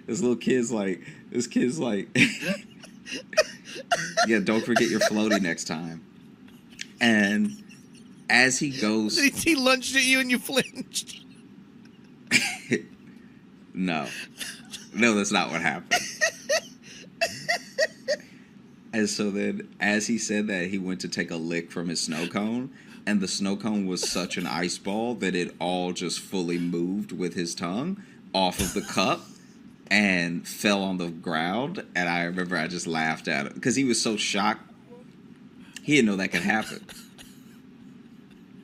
This kid's like, yeah, don't forget your floaty next time. And as he goes,
He lunged at you and you flinched.
no, that's not what happened. And so then, as he said that, he went to take a lick from his snow cone, and the snow cone was such an ice ball that it all just fully moved with his tongue off of the cup and fell on the ground. And I remember I just laughed at it because he was so shocked. He didn't know that could happen.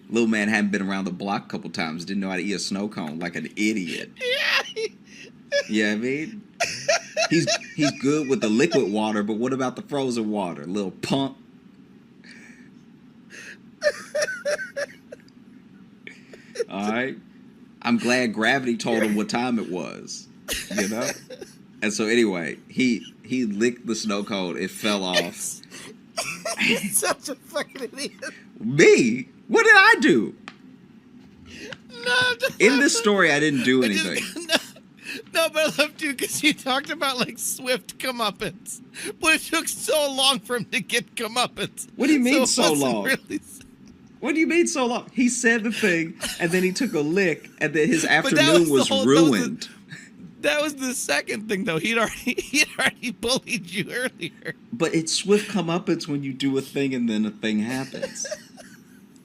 Little man hadn't been around the block a couple times, didn't know how to eat a snow cone like an idiot.
Yeah.
Yeah, I mean, he's good with the liquid water, but what about the frozen water? Little punk. All right. I'm glad gravity told him what time it was, And so anyway, he licked the snow cone. It fell off.
He's such a fucking idiot.
Me? What did I do?
No,
In this story, I didn't do anything.
No, but I love you because you talked about like swift comeuppance, but it took so long for him to get comeuppance.
What do you mean
it
so
wasn't
long?
Really...
What do you mean so long? He said the thing, and then he took a lick, and then his
that
afternoon was ruined.
That was the second thing, though. He'd already bullied you earlier.
But it's swift comeuppance when you do a thing and then a thing happens.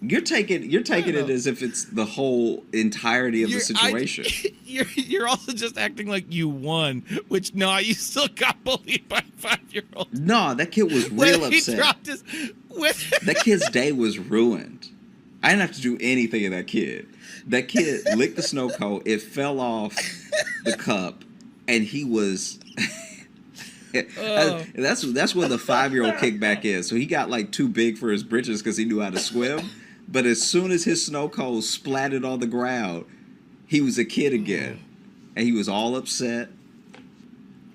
You're taking it as if it's the whole entirety of the situation.
You're also just acting like you won, which no, you still got bullied by a 5-year-old.
No, that kid was real upset. That kid's day was ruined. I didn't have to do anything to that kid. That kid licked the snow cone. It fell off the cup, and he was. That's when the 5-year-old kickback is. So he got like too big for his britches because he knew how to swim. But as soon as his snow cone splattered on the ground, he was a kid again, and he was all upset.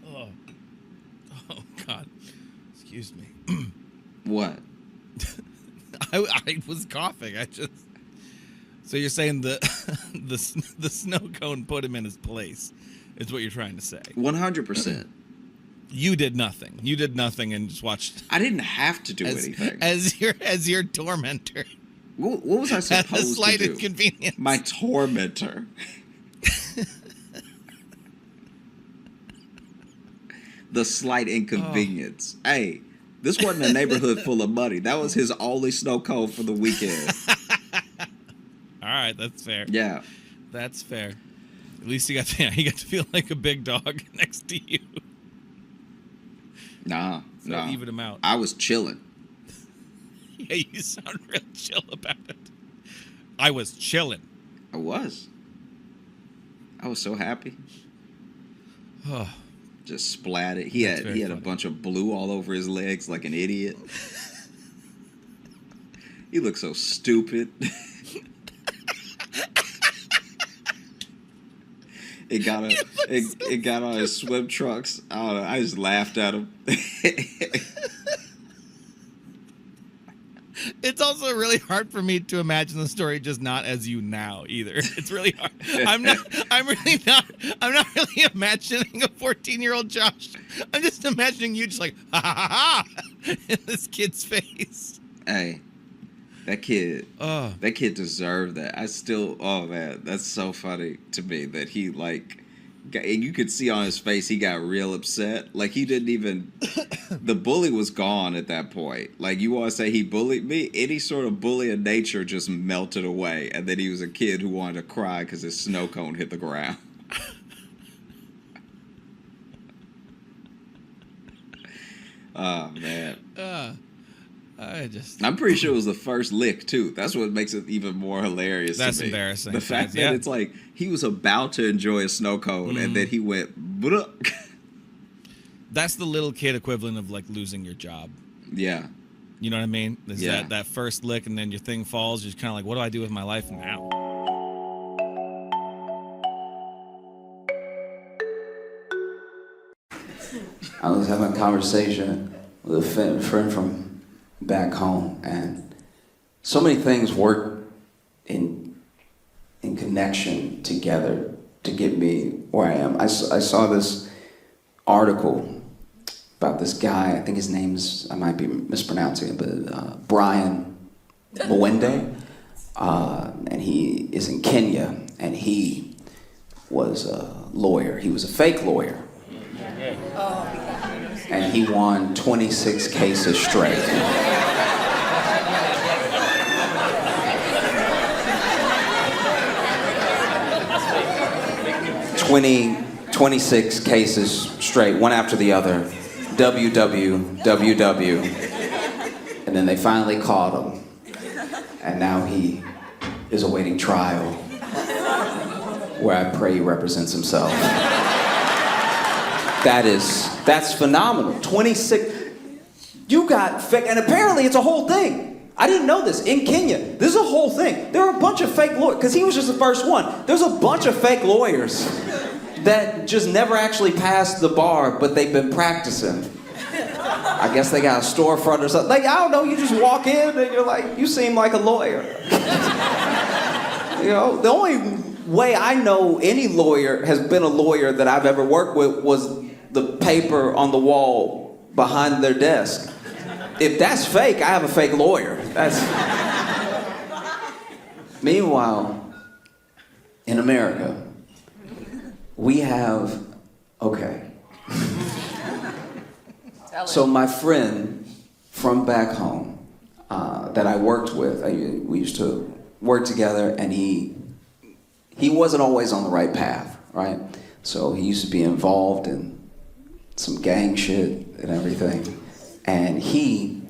Oh God! Excuse me.
What?
I was coughing. So you're saying the snow cone put him in his place, is what you're trying to say?
100%.
You did nothing. You did nothing and just watched.
I didn't have to do anything.
As your tormentor.
What was I supposed to do?
A slight inconvenience.
My tormentor. The slight inconvenience. Oh. Hey, this wasn't a neighborhood full of money. That was his only snow cone for the weekend.
All right, that's fair.
Yeah.
That's fair. At least he got to feel like a big dog next to you.
Nah.
Even him out.
I was chilling.
Yeah, you sound real chill about it. I was chilling.
I was so happy.
Oh.
Just splatted. He had a bunch of blue all over his legs like an idiot. He looked so stupid. It got on his swim trunks. I don't know. I just laughed at him.
It's also really hard for me to imagine the story just not as you now either. It's really hard. I'm not really imagining a 14-year-old Josh. I'm just imagining you just like ha ha ha in this kid's face.
Hey, That kid,
Oh.
that kid deserved that. Oh man, that's so funny to me that he like, you could see on his face he got real upset. Like he didn't even, the bully was gone at that point. Like you want to say he bullied me? Any sort of bully in nature just melted away, and then he was a kid who wanted to cry because his snow cone hit the ground. Oh man. I'm pretty sure it was the first lick too. That's what makes it even more hilarious.
That's
to me.
embarrassing.
The fact that it's like he was about to enjoy a snow cone and then he went.
That's the little kid equivalent of like losing your job.
Yeah.
You know what I mean? There's
Yeah.
that first lick and then your thing falls. You're kind of like, what do I do with my life now?
I was having a conversation with a friend from back home, and so many things work in connection together to get me where I am. I saw this article about this guy. I think his name's, I might be mispronouncing it, but Brian Mwende, and he is in Kenya, and he was a lawyer. He was a fake lawyer. And he won 26 cases straight. 26 cases straight, one after the other. WWWW. And then they finally caught him. And now he is awaiting trial, where I pray he represents himself. That's phenomenal. 26. You got fake, and apparently it's a whole thing. I didn't know this. In Kenya, this is a whole thing. There are a bunch of fake lawyers, because he was just the first one. There's a bunch of fake lawyers that just never actually passed the bar, but they've been practicing. I guess they got a storefront or something. Like, I don't know, you just walk in and you're like, you seem like a lawyer. You know, the only way I know any lawyer has been a lawyer that I've ever worked with was the paper on the wall behind their desk. If that's fake, I have a fake lawyer. Meanwhile, in America, we have, so my friend from back home that I worked with, we used to work together, and he wasn't always on the right path, right? So he used to be involved in some gang shit and everything. And he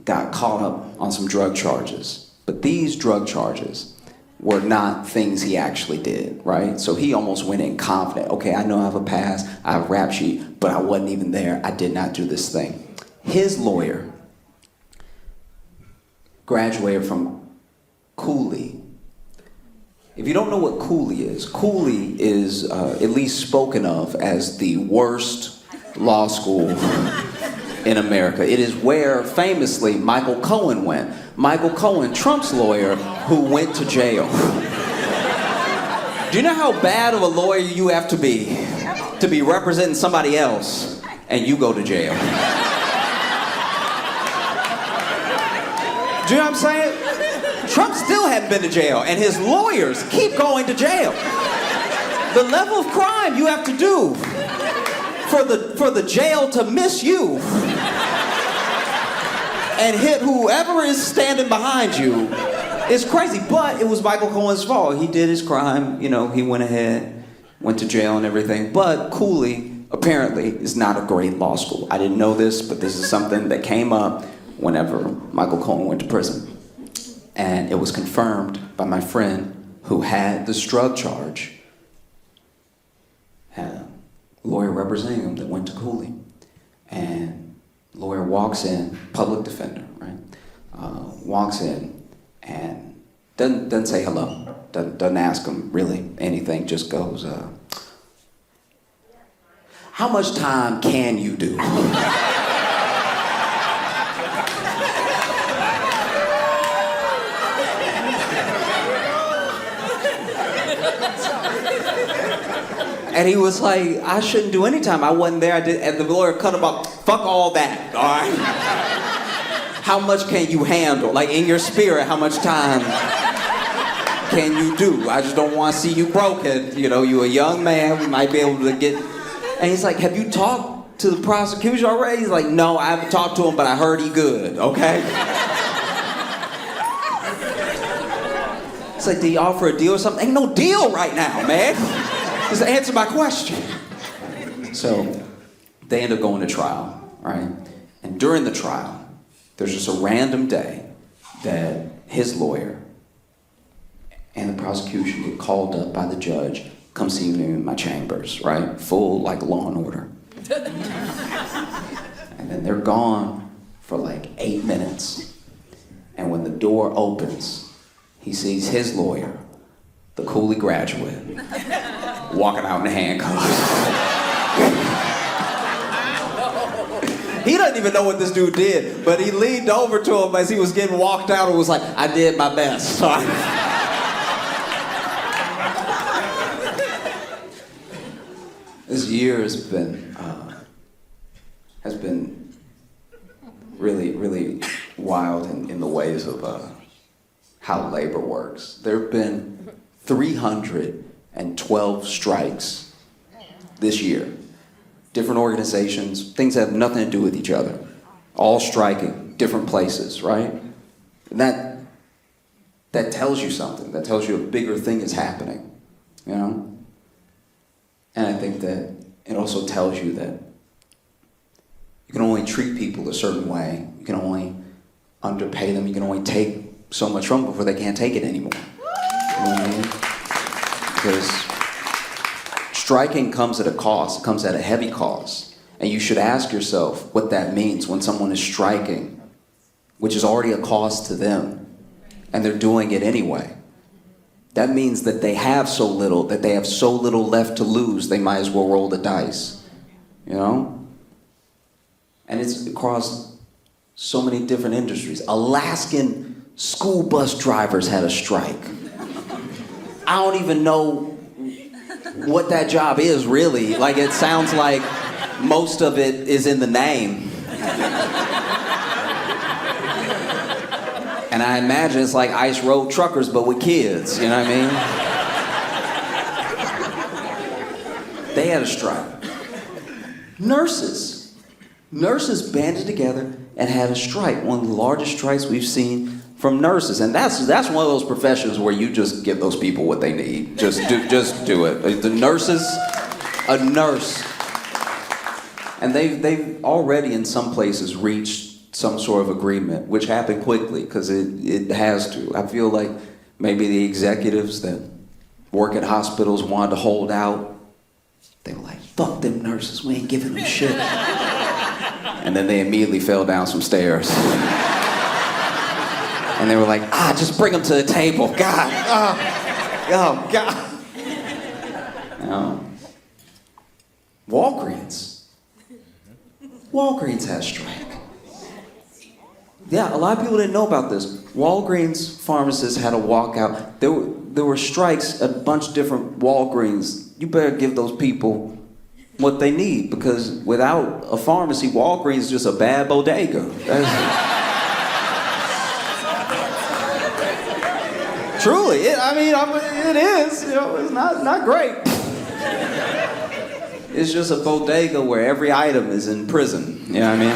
got caught up on some drug charges. But these drug charges were not things he actually did, right? So he almost went in confident. Okay, I know I have a past, I have a rap sheet, but I wasn't even there. I did not do this thing. His lawyer graduated from Cooley. If you don't know what Cooley is at least spoken of as the worst law school in America. It is where, famously, Michael Cohen went. Michael Cohen, Trump's lawyer, who went to jail. Do you know how bad of a lawyer you have to be representing somebody else and you go to jail? Do you know what I'm saying? Trump still hadn't been to jail, and his lawyers keep going to jail. The level of crime you have to do for the jail to miss you and hit whoever is standing behind you is crazy. But it was Michael Cohen's fault. He did his crime, you know, he went ahead, went to jail and everything. But Cooley, apparently, is not a great law school. I didn't know this, but this is something that came up whenever Michael Cohen went to prison. And it was confirmed by my friend who had this drug charge, had a lawyer representing him that went to Cooley. And lawyer walks in, public defender, right? Walks in and doesn't say hello, doesn't ask him really anything, just goes, how much time can you do? And he was like, I shouldn't do any time. I wasn't there. I did. And the lawyer cut him off. Fuck all that. All right.
how much can you handle? Like in your spirit, how much time can you do? I just don't want to see you broken. You know, you're a young man, we might be able to get... And he's like, have you talked to the prosecution already? He's like, no, I haven't talked to him, but I heard he good, okay? It's like, did he offer a deal or something? Ain't no deal right now, man. Just answer my question. So, they end up going to trial, right? And during the trial, there's just a random day that his lawyer and the prosecution get called up by the judge, come see me in my chambers, right? Full, like, Law and Order. And then they're gone for like 8 minutes. And when the door opens, he sees his lawyer, the Cooley graduate, walking out in handcuffs. He doesn't even know what this dude did, but he leaned over to him as he was getting walked out and was like, I did my best. This year has been really, really wild in the ways of how labor works. There have been 312 strikes this year. Different organizations, things that have nothing to do with each other, all striking, different places, right? And that tells you something. That tells you a bigger thing is happening, you know? And I think that it also tells you that you can only treat people a certain way. You can only underpay them. You can only take so much from them before they can't take it anymore. You know what I mean? Because striking comes at a cost. It comes at a heavy cost. And you should ask yourself what that means when someone is striking, which is already a cost to them, and they're doing it anyway. That means that they have so little, that they have so little left to lose, they might as well roll the dice, you know? And it's across so many different industries. Alaskan school bus drivers had a strike. I don't even know what that job is, really. Like, it sounds like most of it is in the name. And I imagine it's like ice road truckers, but with kids, you know what I mean? They had a strike. Nurses banded together and had a strike. One of the largest strikes we've seen from nurses. And that's one of those professions where you just give those people what they need. Just do it. The nurses, a nurse. And they've already in some places reached some sort of agreement, which happened quickly because it has to. I feel like maybe the executives that work at hospitals wanted to hold out. They were like, fuck them nurses, we ain't giving them shit. And then they immediately fell down some stairs. And they were like, just bring them to the table, God. Oh God. Walgreens has strike. Yeah, a lot of people didn't know about this. Walgreens pharmacists had a walkout. There were strikes at a bunch of different Walgreens. You better give those people what they need, because without a pharmacy, Walgreens is just a bad bodega. Truly, it is. You know, it's not great. It's just a bodega where every item is in prison. You know what I mean?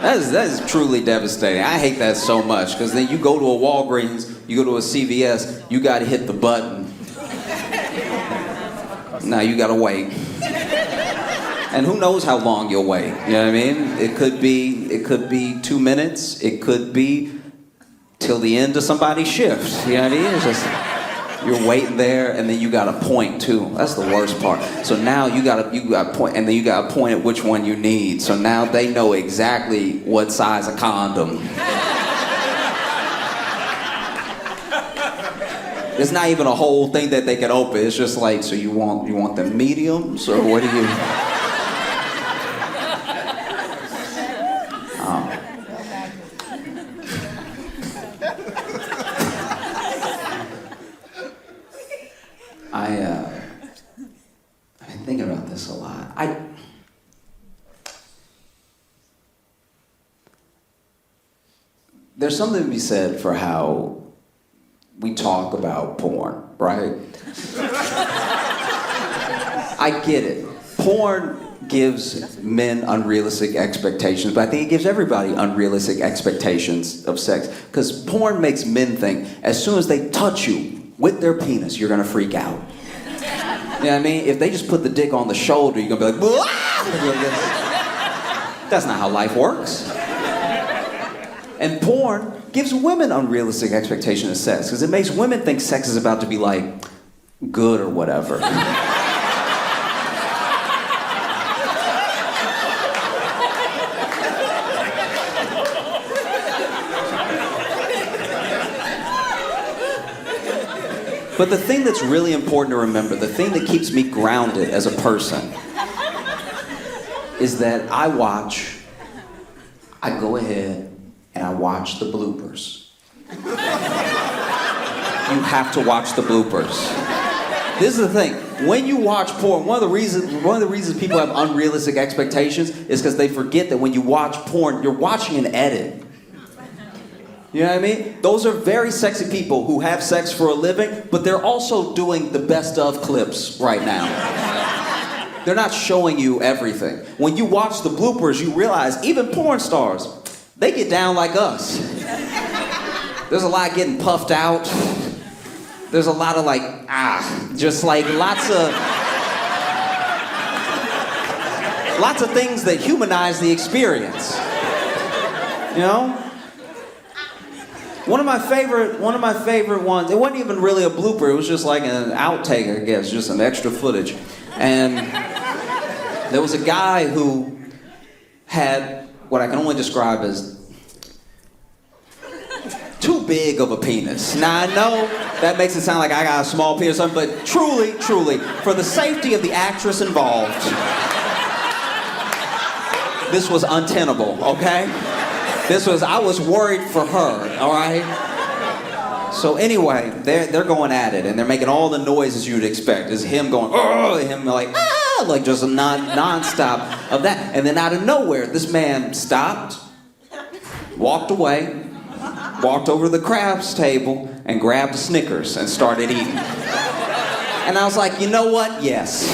That is truly devastating. I hate that so much, because then you go to a Walgreens, you go to a CVS, you got to hit the button. Now you got to wait. And who knows how long you'll wait? You know what I mean? It could be 2 minutes. It could be till the end of somebody's shift. You know what I mean? It's just, you're waiting there, and then you got a point too. That's the worst part. So now you got a point, and then you got to point at which one you need. So now they know exactly what size of condom. It's not even a whole thing that they can open. It's just like, so you want the mediums, or what do you? I've been thinking about this a lot. there's something to be said for how we talk about porn, right? I get it. Porn gives men unrealistic expectations, but I think it gives everybody unrealistic expectations of sex. Because porn makes men think as soon as they touch you with their penis, you're gonna freak out. You know what I mean? If they just put the dick on the shoulder, you're gonna be like, that's not how life works. And porn gives women unrealistic expectations of sex, because it makes women think sex is about to be like good or whatever. But the thing that's really important to remember, the thing that keeps me grounded as a person, is that I go ahead and I watch the bloopers. You have to watch the bloopers. This is the thing. When you watch porn, one of the reasons people have unrealistic expectations is because they forget that when you watch porn, you're watching an edit. You know what I mean? Those are very sexy people who have sex for a living, but they're also doing the best of clips right now. They're not showing you everything. When you watch the bloopers, you realize even porn stars, they get down like us. There's a lot getting puffed out. There's a lot of just like lots of things that humanize the experience. You know? One of my favorite ones, it wasn't even really a blooper, it was just like an outtake, I guess, just some extra footage. And there was a guy who had what I can only describe as too big of a penis. Now I know that makes it sound like I got a small penis or something, but truly, for the safety of the actress involved, this was untenable, okay? I was worried for her, all right? So anyway, they're going at it, and they're making all the noises you'd expect. It's him going, oh, him like, ah, like just a non-stop of that. And then out of nowhere, this man stopped, walked away, walked over to the crabs table, and grabbed a Snickers and started eating. And I was like, you know what? Yes,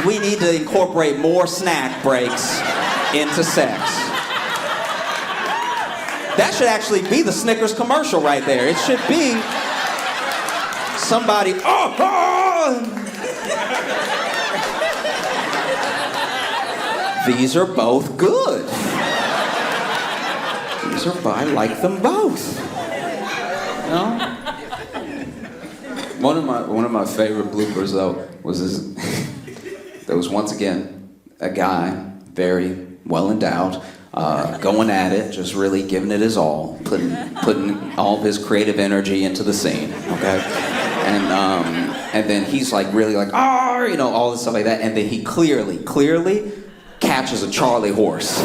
we need to incorporate more snack breaks into sex. That should actually be the Snickers commercial right there. It should be somebody, These are both good. I like them both. You know? One of my favorite bloopers though was this. There was once again a guy, very well endowed, going at it, just really giving it his all, putting all of his creative energy into the scene, okay? And then he's like really like, all this stuff like that, and then he clearly catches a Charlie horse.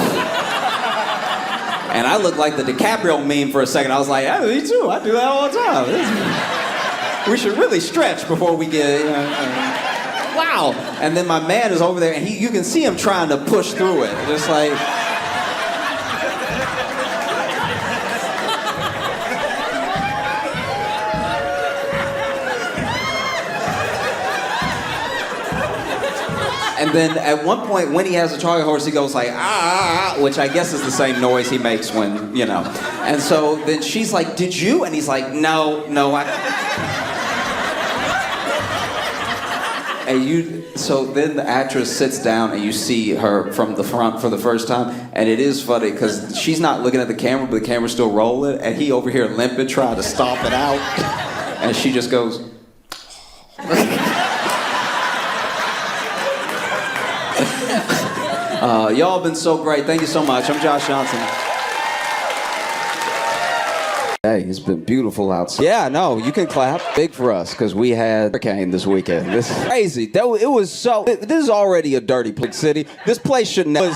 And I looked like the DiCaprio meme for a second. I was like, yeah, me too, I do that all the time. We should really stretch before we get, wow. And then my man is over there, and you can see him trying to push through it, just like, and then at one point, when he has a Charlie horse, he goes like, which I guess is the same noise he makes when, And so then she's like, did you? And he's like, no, so then the actress sits down and you see her from the front for the first time, and it is funny because she's not looking at the camera, but the camera's still rolling, and he over here limping, trying to stomp it out, and she just goes, y'all have been so great. Thank you so much. I'm Josh Johnson. Hey, it's been beautiful outside. Yeah, no, you can clap. Big for us, because we had hurricane this weekend. This is crazy. This is already a dirty city. This place should never.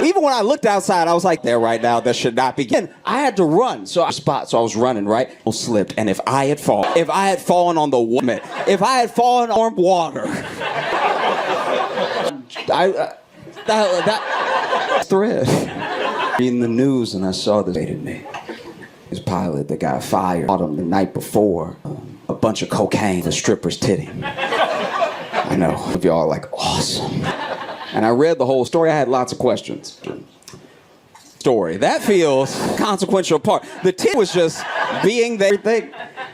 Even when I looked outside, I was like, there right now, that should not be. Again, I had to run, so I was running, right? I slipped, and if I had fallen on the woman, if I had fallen on water, that thread. reading the news and I saw this hated me. This pilot that got fired caught him the night before. A bunch of cocaine, the strippers titty. I know, if y'all are like, awesome. And I read the whole story. I had lots of questions. Story. That feels consequential part. The tit was just being there.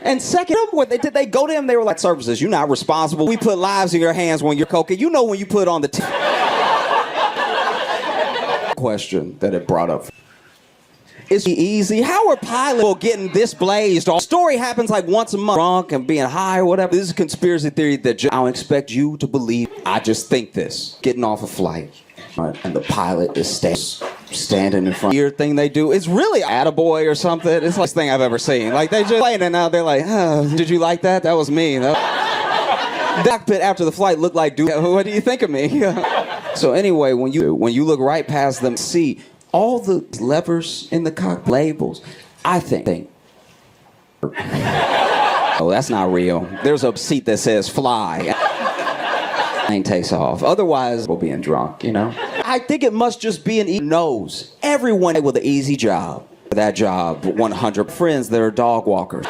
And second, what did they go to him? They were like, services, you're not responsible. We put lives in your hands when you're cocaine. You know when you put on the tit. Question that it brought up. Is it easy? How are pilots getting this blazed? The story happens like once a month. Drunk and being high or whatever. This is a conspiracy theory that I don't expect you to believe. I just think this. Getting off a flight. And the pilot is standing in front. Weird thing they do. It's really attaboy or something. It's the best thing I've ever seen. Like they just playing it now. They're like, oh, did you like that? That was me. The cockpit after the flight looked like, dude, what do you think of me? So anyway, when you look right past them, see all the levers in the cockpit, labels, I think. Oh, that's not real. There's a seat that says fly. Plane takes off. Otherwise, we're being drunk, you know? I think it must just be an easy nose. Everyone with an easy job. That job, 100 friends that are dog walkers.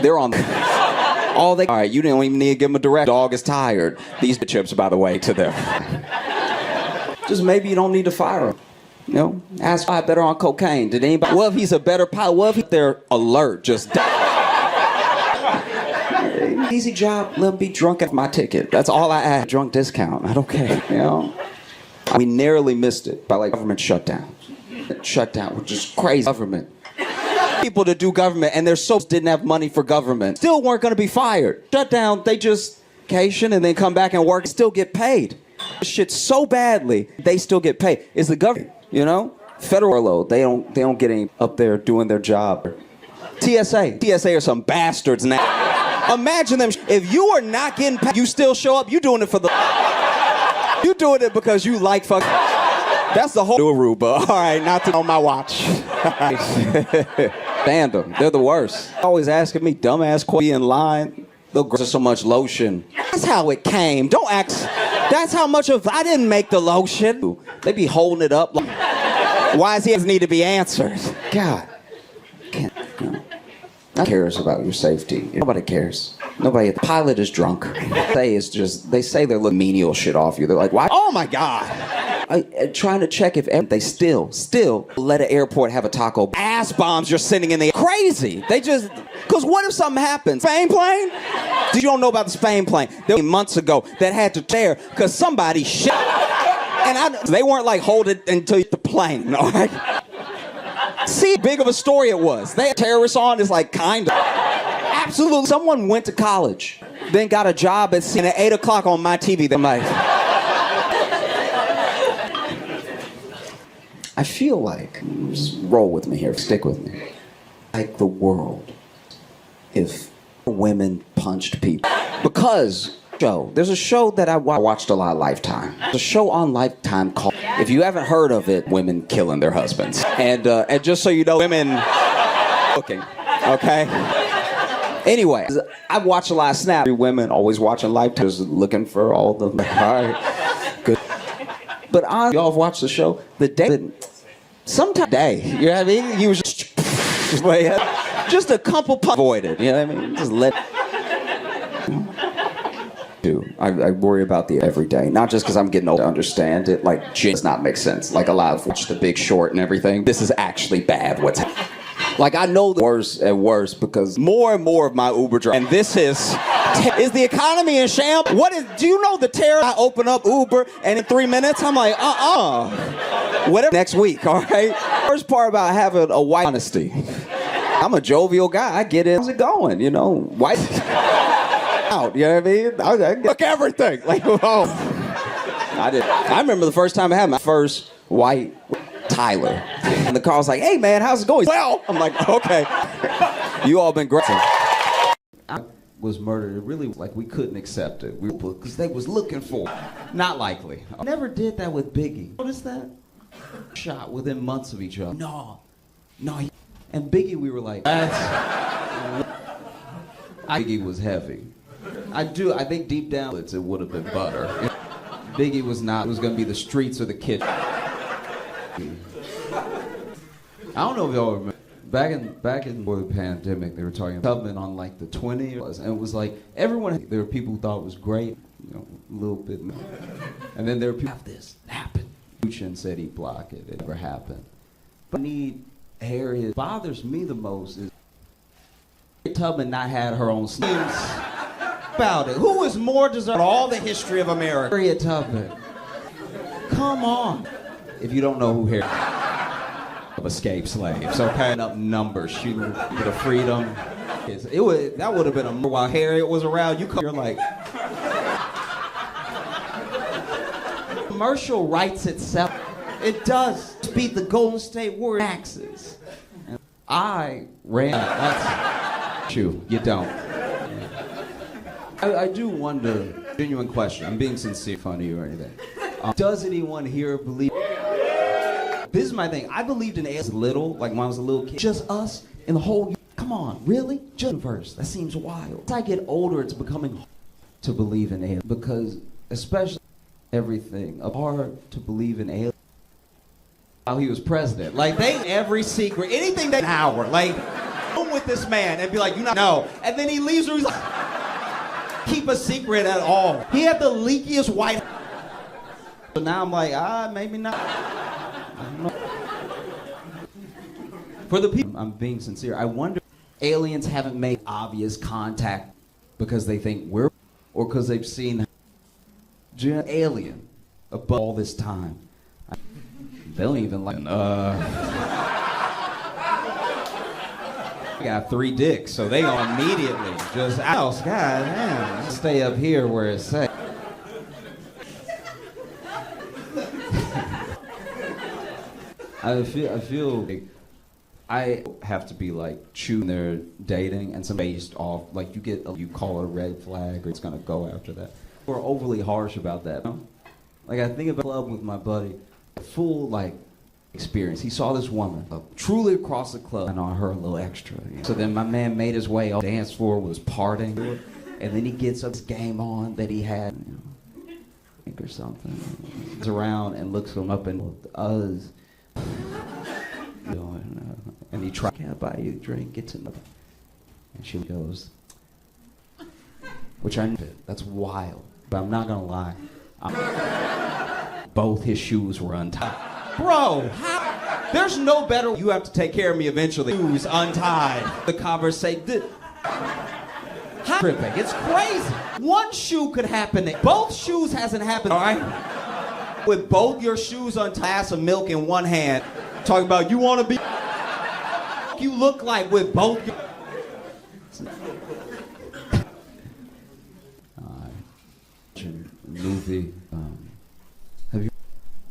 They're on all right, you don't even need to give them a direct. Dog is tired. These are chips, by the way, to them. Just maybe you don't need to fire him. You know, ask why better on cocaine. Did anybody? What if he's a better pilot? What if they're alert? Just easy job. Let him be drunk at my ticket. That's all I ask. Drunk discount. I don't care. You know, we narrowly missed it by like government shutdown. Shutdown, which is crazy. Government. People to do government, and their souls didn't have money for government. Still weren't going to be fired. Shut down. They just vacation and then come back and work. Still get paid. Shit so badly, they still get paid. Is the government? You know, federal load. They don't get any up there doing their job. TSA are some bastards now. Imagine them. If you are not getting paid, you still show up. You doing it for the. You doing it because you like fuck. That's the whole Aruba. All right, not to on my watch. Stand them. They're the worst. Always asking me dumbass questions in line. There's so much lotion. That's how it came. Don't ask. That's how much of I didn't make the lotion. They be holding it up. Like, why does he need to be answered? God. Can't. Nobody cares about your safety. Nobody cares. Nobody. The pilot is drunk. They say they're little menial shit off you. They're like, why? Oh my God. Trying to check if they still let an airport have a taco. Ass bombs you're sending in the air. Crazy. They just, because what if something happens? Spain plane? You don't know about the Spain plane. There were months ago that had to tear because somebody shit. And they weren't like, hold it until the plane, all right? See how big of a story it was. They had terrorists on, it's like kind of. Absolutely. Someone went to college, then got a job at 8 o'clock on my TV. They're like, I feel like, just roll with me here, stick with me. Like the world, if women punched people. Because there's a show that I watched a lot, Lifetime. There's a show on Lifetime called, if you haven't heard of it, Women Killing Their Husbands. And just so you know, women looking, okay? Anyway, I watch a lot of Snap. Women always watching Lifetime, just looking for all the, all right, good. But y'all have watched the show, the day that, sometime day, you know what I mean? You was just a couple avoided, you know what I mean? Just let. I worry about the every day, not just because I'm getting old to understand it. Like, does not make sense. Like a lot of watch The Big Short and everything. This is actually bad. What's happening? Like I know the worse and worse because more and more of my Uber drive. And this is the economy in shambles? Do you know the terror? I open up Uber and in 3 minutes I'm like, whatever. Next week, all right. First part about having a white honesty. I'm a jovial guy. I get it. How's it going? You know, white. Out, you know what I mean? I look everything. Like, oh. I remember the first time I had my first white Tyler. And the car was like, hey man, how's it going? Well, I'm like, okay. You all been great. I was murdered. It really was like we couldn't accept it. Because they was looking for it. Not likely. I never did that with Biggie. Notice that? Shot within months of each other. No. And Biggie, we were like, Biggie was heavy. I think deep down it would have been butter. Biggie was not. It was going to be the streets or the kitchen.
I don't know if y'all remember. Back in before the pandemic, they were talking about Tubman on like the 20s, and it was like everyone. There were people who thought it was great, you know, a little bit, and then there were people have this happen. Lucien said he'd block it. It never happened. But I need Harriet. What bothers me the most is Tubman not had her own schemes about it. Who is more deserving of all the history of America? Harriet Tubman. Come on. If you don't know who Harriet of escaped slaves, okay? Up numbers, shooting for the freedom. That would have been a while Harriet was around. You're like, commercial writes itself. It does to beat the Golden State Warriors taxes. And I ran. That's true. You don't. I do wonder. Genuine question. I'm being sincere, funny or anything. Does anyone here believe? This is my thing. I believed in aliens little, like when I was a little kid. Just us in the whole. Come on, really? Just universe. That seems wild. As I get older, it's becoming hard to believe in aliens because, especially everything, hard to believe in aliens. While he was president, like every secret, anything that Howard, like, with this man and be like, you know, and then he leaves, or he's like, keep a secret at all. He had the leakiest white. So now I'm like, maybe not. I don't know. For the people, I'm being sincere. I wonder if aliens haven't made obvious contact because they think we're, or because they've seen alien above all this time. They don't even like. I got 3 dicks, so they gonna immediately just out. God damn, stay up here where it's safe. I feel like I have to be like choosing their dating and some based off like you call it a red flag or it's gonna go after that. We're overly harsh about that. You know? Like I think about a club with my buddy, full like experience. He saw this woman truly across the club and on her a little extra. You know? So then my man made his way off the dance floor, was partying, and then he gets up this game on that he had, you know, or something. He's around and looks him up and us. And he tries, can I buy you a drink? Gets another. And she goes, which I knew, that's wild. But I'm not gonna lie. Both his shoes were untied. Bro, how? There's no better. You have to take care of me eventually. Shoes untied. The conversation. How tripping? It's crazy. One shoe could happen. Both shoes hasn't happened. All right. With both your shoes untied, glass of milk in one hand, talking about you want to be. You look like with both. Movie. Have you?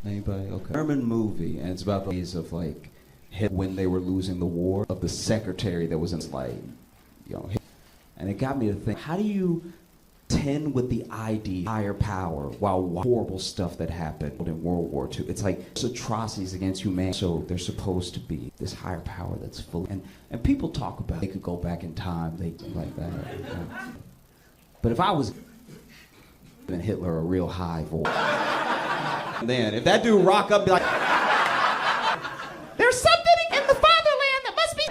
Anybody? Okay. German movie, and it's about the days of like when they were losing the war of the secretary that was in like, you know, and it got me to think: how do you tend with the ID higher power while horrible stuff that happened in World War II? It's like it's atrocities against humanity. So there's supposed to be this higher power that's full, and people talk about they could go back in time, they like that. You know? But if I was giving Hitler a real high voice, and then if that dude rock up, and be like, "There's something in the fatherland that must be."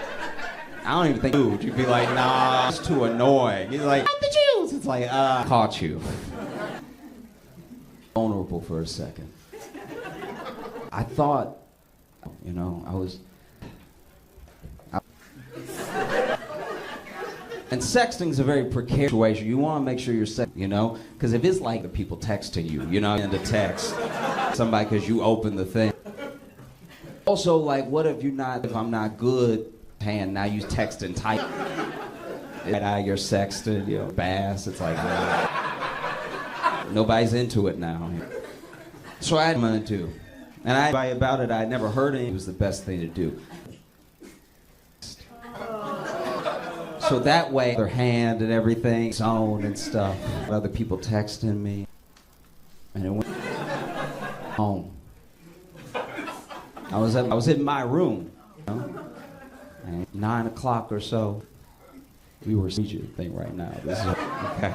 I don't even think, dude, you'd be like, "Nah, it's too annoying." He's like, "Not the Jews." It's like, caught you. Vulnerable for a second. I thought, you know, and sexting's a very precarious situation. You want to make sure you're sex, you know? Because if it's like the people texting you, you know, into text somebody because you open the thing. Also, like, what if I'm not good, hand, now you text and type. Now you're sexted, you know, bass. It's like, nobody's into it now. So I'm going to do. And about it, I never heard it. It was the best thing to do. So that way, their hand and everything, zone and stuff. Other people texting me. And it went home. I was in my room, you know? And 9 o'clock or so. We were seeing thing right now. This is okay.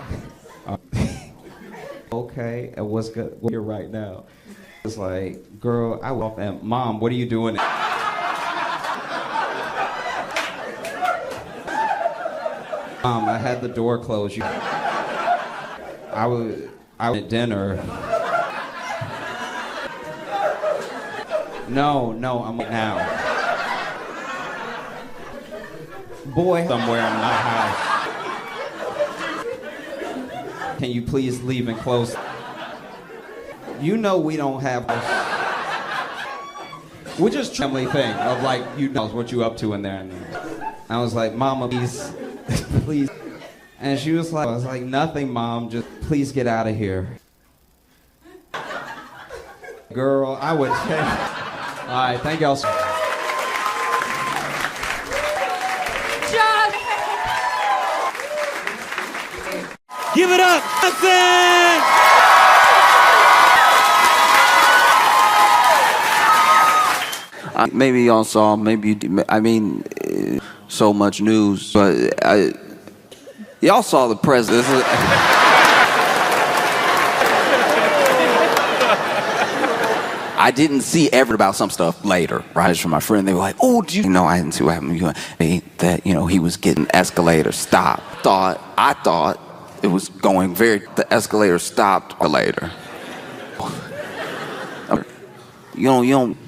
Okay, and what's good? What here right now? It's like, girl, I walk and Mom, what are you doing? I had the door closed. I was at dinner. No, I'm now. Boy, somewhere in my house. Can you please leave and close? You know we don't have. We're just family thing of like, you know what you up to in there. And I was like, Mama, please, please. And she was like, I was like, nothing, Mom, just please get out of here. Girl, I would say. All right, thank y'all.
Give it up, Johnson!
Maybe y'all saw, maybe you did, I mean, so much news, but y'all saw the president. I didn't see ever about some stuff later, right? From my friend, they were like, "Oh, do you know?" I didn't see what happened. That he was getting escalator stopped. I thought it was going the escalator stopped later. You don't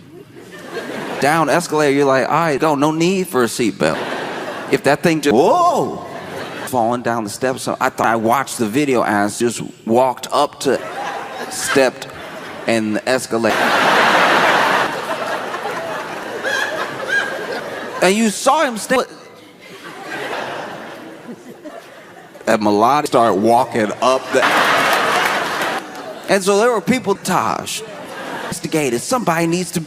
down escalator. You're like, all right, no need for a seatbelt. If that thing just falling down the steps, so I thought I watched the video as just walked up to stepped and the escalator. And you saw him and Melody started walking up the. And so there were people, Taj, instigated, somebody needs to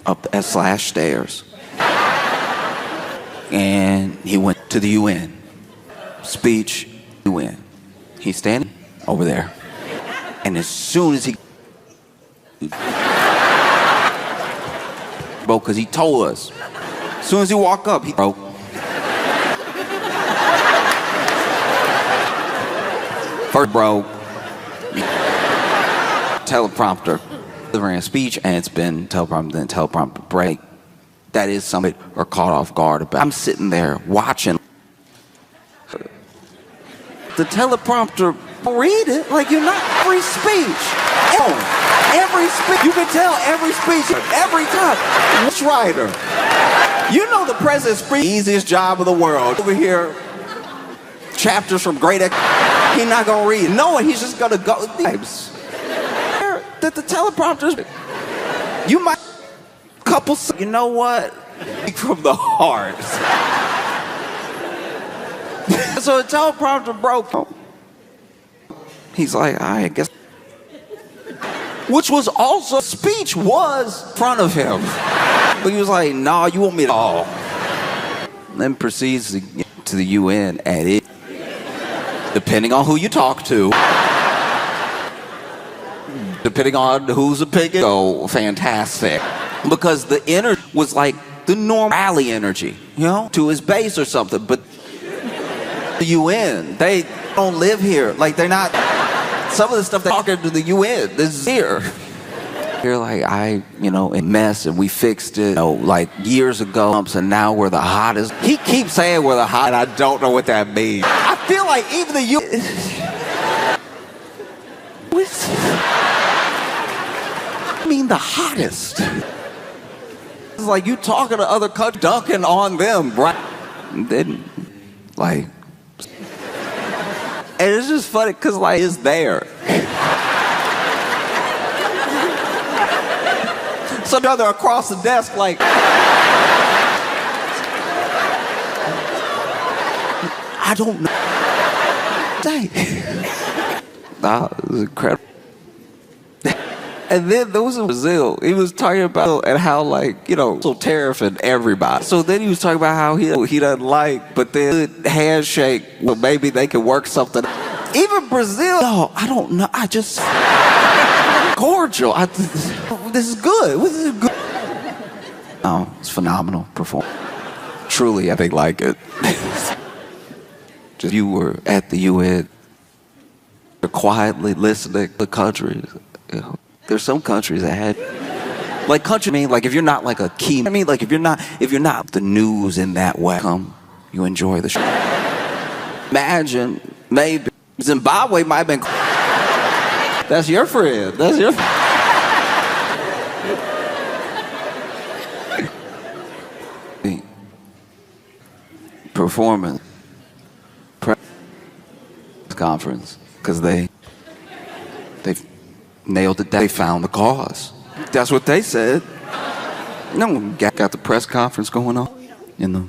up the /stairs. And he went to the UN. Speech, UN. He's standing over there. And as soon as he broke, because he told us, as soon as he walked up, he broke. First broke. Teleprompter. Delivering a speech, and it's been teleprompter, then teleprompter break. That is something or caught off guard about. I'm sitting there watching the teleprompter. Read it like you're not. Every speech. Every speech. You can tell every speech every time. Which writer? You know the president's speech. Easiest job of the world. Over here, chapters from great. He's not gonna read. No, he's just gonna go. That the teleprompters. You might. Couple. You know what? From the heart. So the teleprompter broke. He's like, I guess. Which was also, speech was in front of him. But he was like, nah, you want me to all. Then proceeds to get to the UN at it. Depending on who you talk to. Depending on whose opinion. So fantastic. Because the energy was like the normal rally energy, to his base or something. But the UN, they don't live here. Like they're not. Some of the stuff they're talking to the UN, this is here. You're like, a mess, and we fixed it, like years ago, and now we're the hottest. He keeps saying we're the hottest, and I don't know what that means. I feel like even the UN. I mean, the hottest. It's like you talking to other countries, dunking on them, right? And then, like. And it's just funny because, like, it's there. So the other across the desk, like, I don't know. Dang. Nah, it was incredible. And then there was in Brazil, he was talking about and how, like, so tariffing everybody. So then he was talking about how he doesn't like, but then handshake, well, maybe they could work something. Even Brazil, no, I don't know. I just cordial. This is good. This is good. Oh, it's phenomenal performance. Truly, I think like it. Just you were at the UN, you're quietly listening to countries. There's some countries that had, like country. I mean, like if you're not like a key. I mean, like if you're not the news in that way. you enjoy the show. Imagine, maybe Zimbabwe might have been. That's your friend. That's your. Performance press conference because they nailed it. They found the cause. That's what they said. No, got the press conference going on in the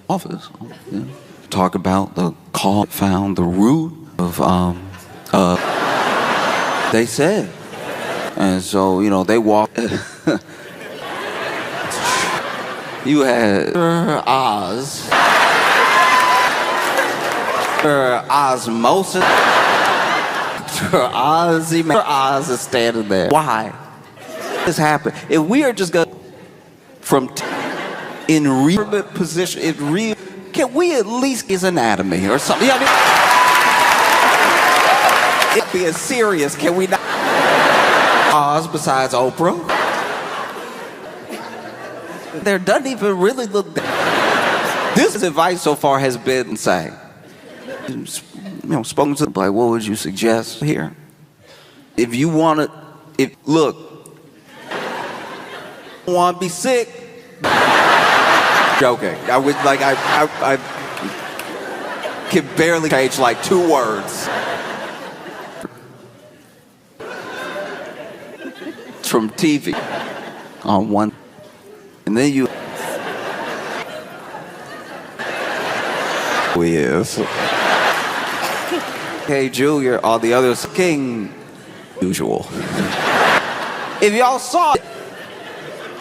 office. Yeah. Talk about the call. Found the root of they said, and so they walked. You had Oz. Osmosis. Oz is standing there. Why? This happened. If we are just going from in real position, in real, can we at least get anatomy or something? You know what I mean? It being serious, can we not? Oz besides Oprah. There doesn't even really look. This advice so far has been saying. Spoken to like, what would you suggest here? If you want to, look, want to be sick. Joking. I can barely change like 2 words. From TV on one, and then you. Yes. Okay, Junior, all the others, King, usual. If y'all saw it,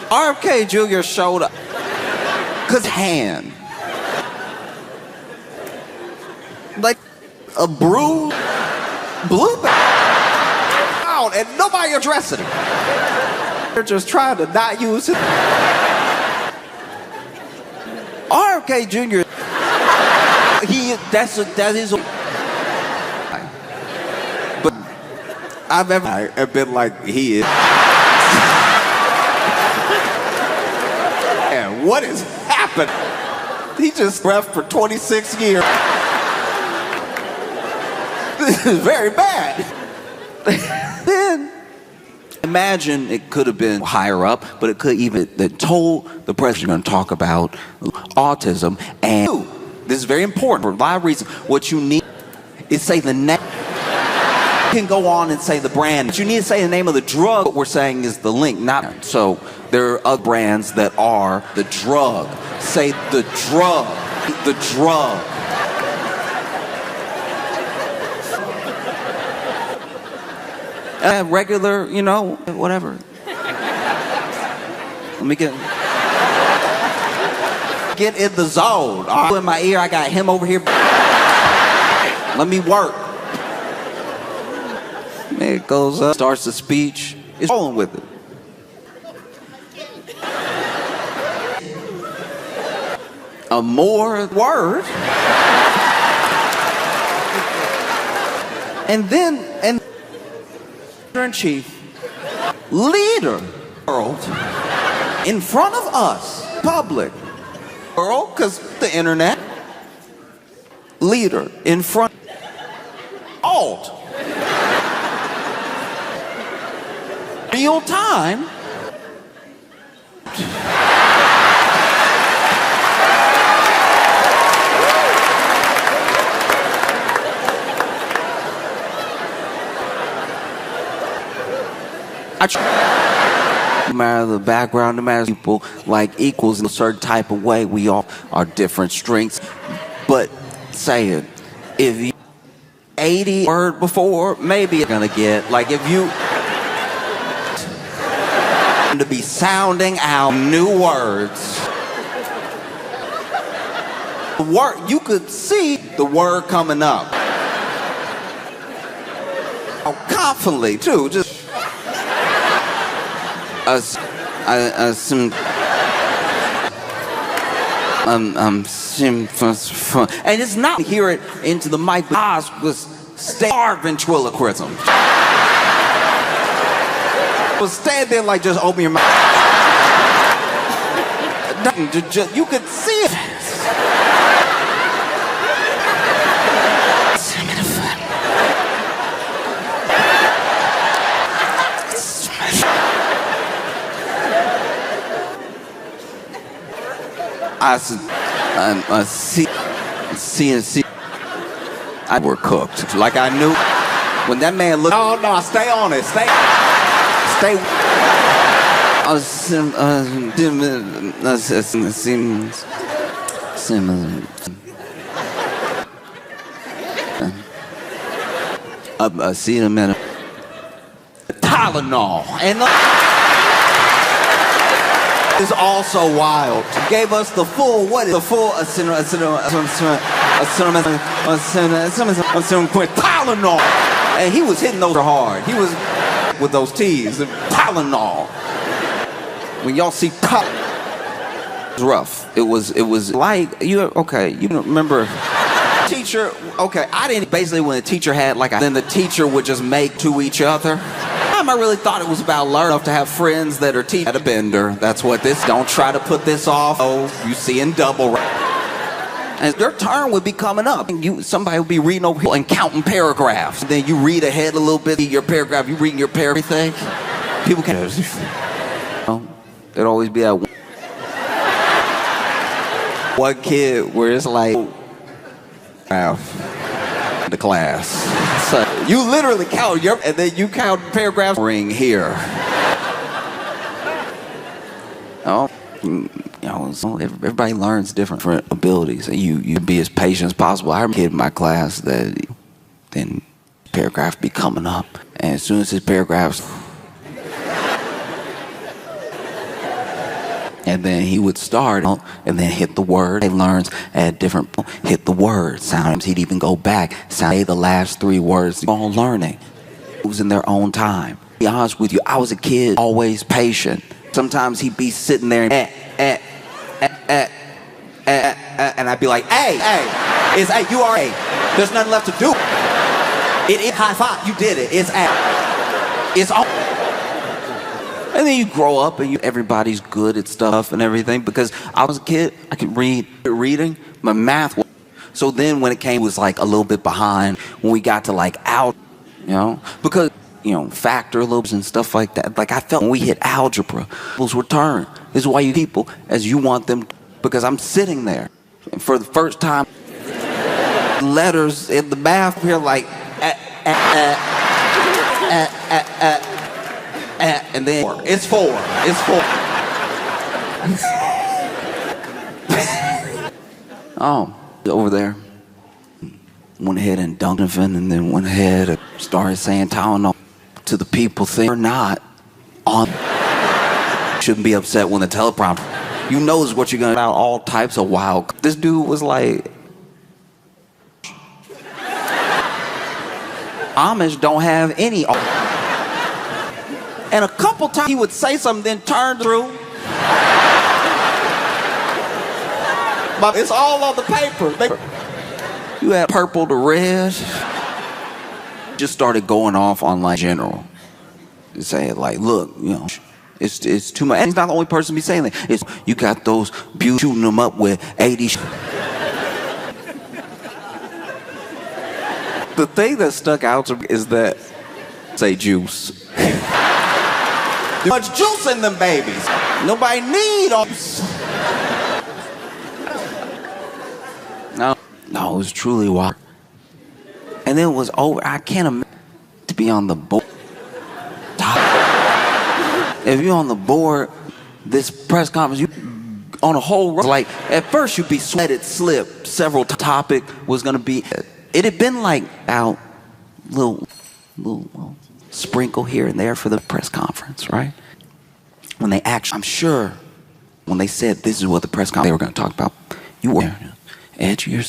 RFK Jr. showed up, cause hand, like a bruise, blue out, and nobody addressing it. They're just trying to not use it. RFK Jr. That is. But I've been like he is. And what has happened? He just left for 26 years. This is very bad. Then imagine it could have been higher up, but it could even that told the president going to talk about autism. And this is very important for a lot of reasons. What you need is say the name. You can go on and say the brand, but you need to say the name of the drug. What we're saying is the link, not so. There are other brands that are the drug. Say the drug, the drug. Regular, whatever. Let me get in the zone. All right. In my ear, I got him over here. Let me work. Man, it goes up, starts the speech. It's rolling with it. A more word. And then, in chief, leader, world, in front of us, public, world, because the internet, leader, in front, alt, real time. No matter the background, no matter people like equals in a certain type of way, we all are different strengths. But say it, if you 80 word before, maybe you're gonna get like if you to be sounding out new words. You could see the word coming up. Oh, confidently too, just. And it's not hear it into the mic. Oz was starved ventriloquism. Was stand there like just open your mouth. You could see it. I said, see, I were cooked. Like I knew when that man looked. Oh no, stay on it, stay. I see him in a Tylenol, and is also wild. Gave us the full Tylenol, and he was hitting those hard. He was with those T's, Tylenol. When y'all see it was rough. It was like you remember. Teacher, okay, I didn't basically when the teacher had then the teacher would just make to each other. I really thought it was about learning to have friends that are teaching at a bender. That's what this. Don't try to put this off. Oh, you see in double. And their turn would be coming up. And somebody would be reading over here and counting paragraphs. And then you read ahead a little bit. Your paragraph. You reading your paragraph. Everything. People can. There'd always be that one kid where it's like. The class. So you literally count and then you count paragraphs. Ring here. So everybody learns different abilities, and you be as patient as possible. I remember a kid in my class that then paragraph be coming up, and as soon as his paragraphs. And then he would start and then hit the word. He learns at different hit the word. Sometimes he'd even go back, say the last 3 words. All learning. It was in their own time. To be honest with you, I was a kid, always patient. Sometimes he'd be sitting there and I'd be like, hey, you are A. There's nothing left to do. It is high five. You did it. It's A. It's all. And then you grow up and everybody's good at stuff and everything. Because I was a kid, I could reading, my math. So then when it came, it was like a little bit behind when we got to out, because, factor loops and stuff like that. Like I felt when we hit algebra, those return. This is why you people as you want them, because I'm sitting there. And for the first time, letters in the math, we're like, and then it's 4. It's 4. Over there. Went ahead and dunked it, and then went ahead and started saying Tylenol to the people. They're not on. Shouldn't be upset when the teleprompter. You knows what you're gonna out all types of wild. This dude was like, Amish don't have any. And a couple times he would say something, then turn through. But it's all on the paper. You had purple to red. Just started going off on general. Saying look, it's too much. And he's not the only person to be saying that. It's you got those beauties shooting them up with 80. The thing that stuck out to me is that say juice. Too much juice in them babies. Nobody need all. No, it was truly wild. And then it was over. I can't imagine to be on the board. If you're on the board, this press conference, you on a whole row. At first you'd be sweated slip. Several topic was gonna be. It had been out little sprinkle here and there for the press conference, right? When they actually, I'm sure, when they said this is what the press conference they were going to talk about, you were edge of your.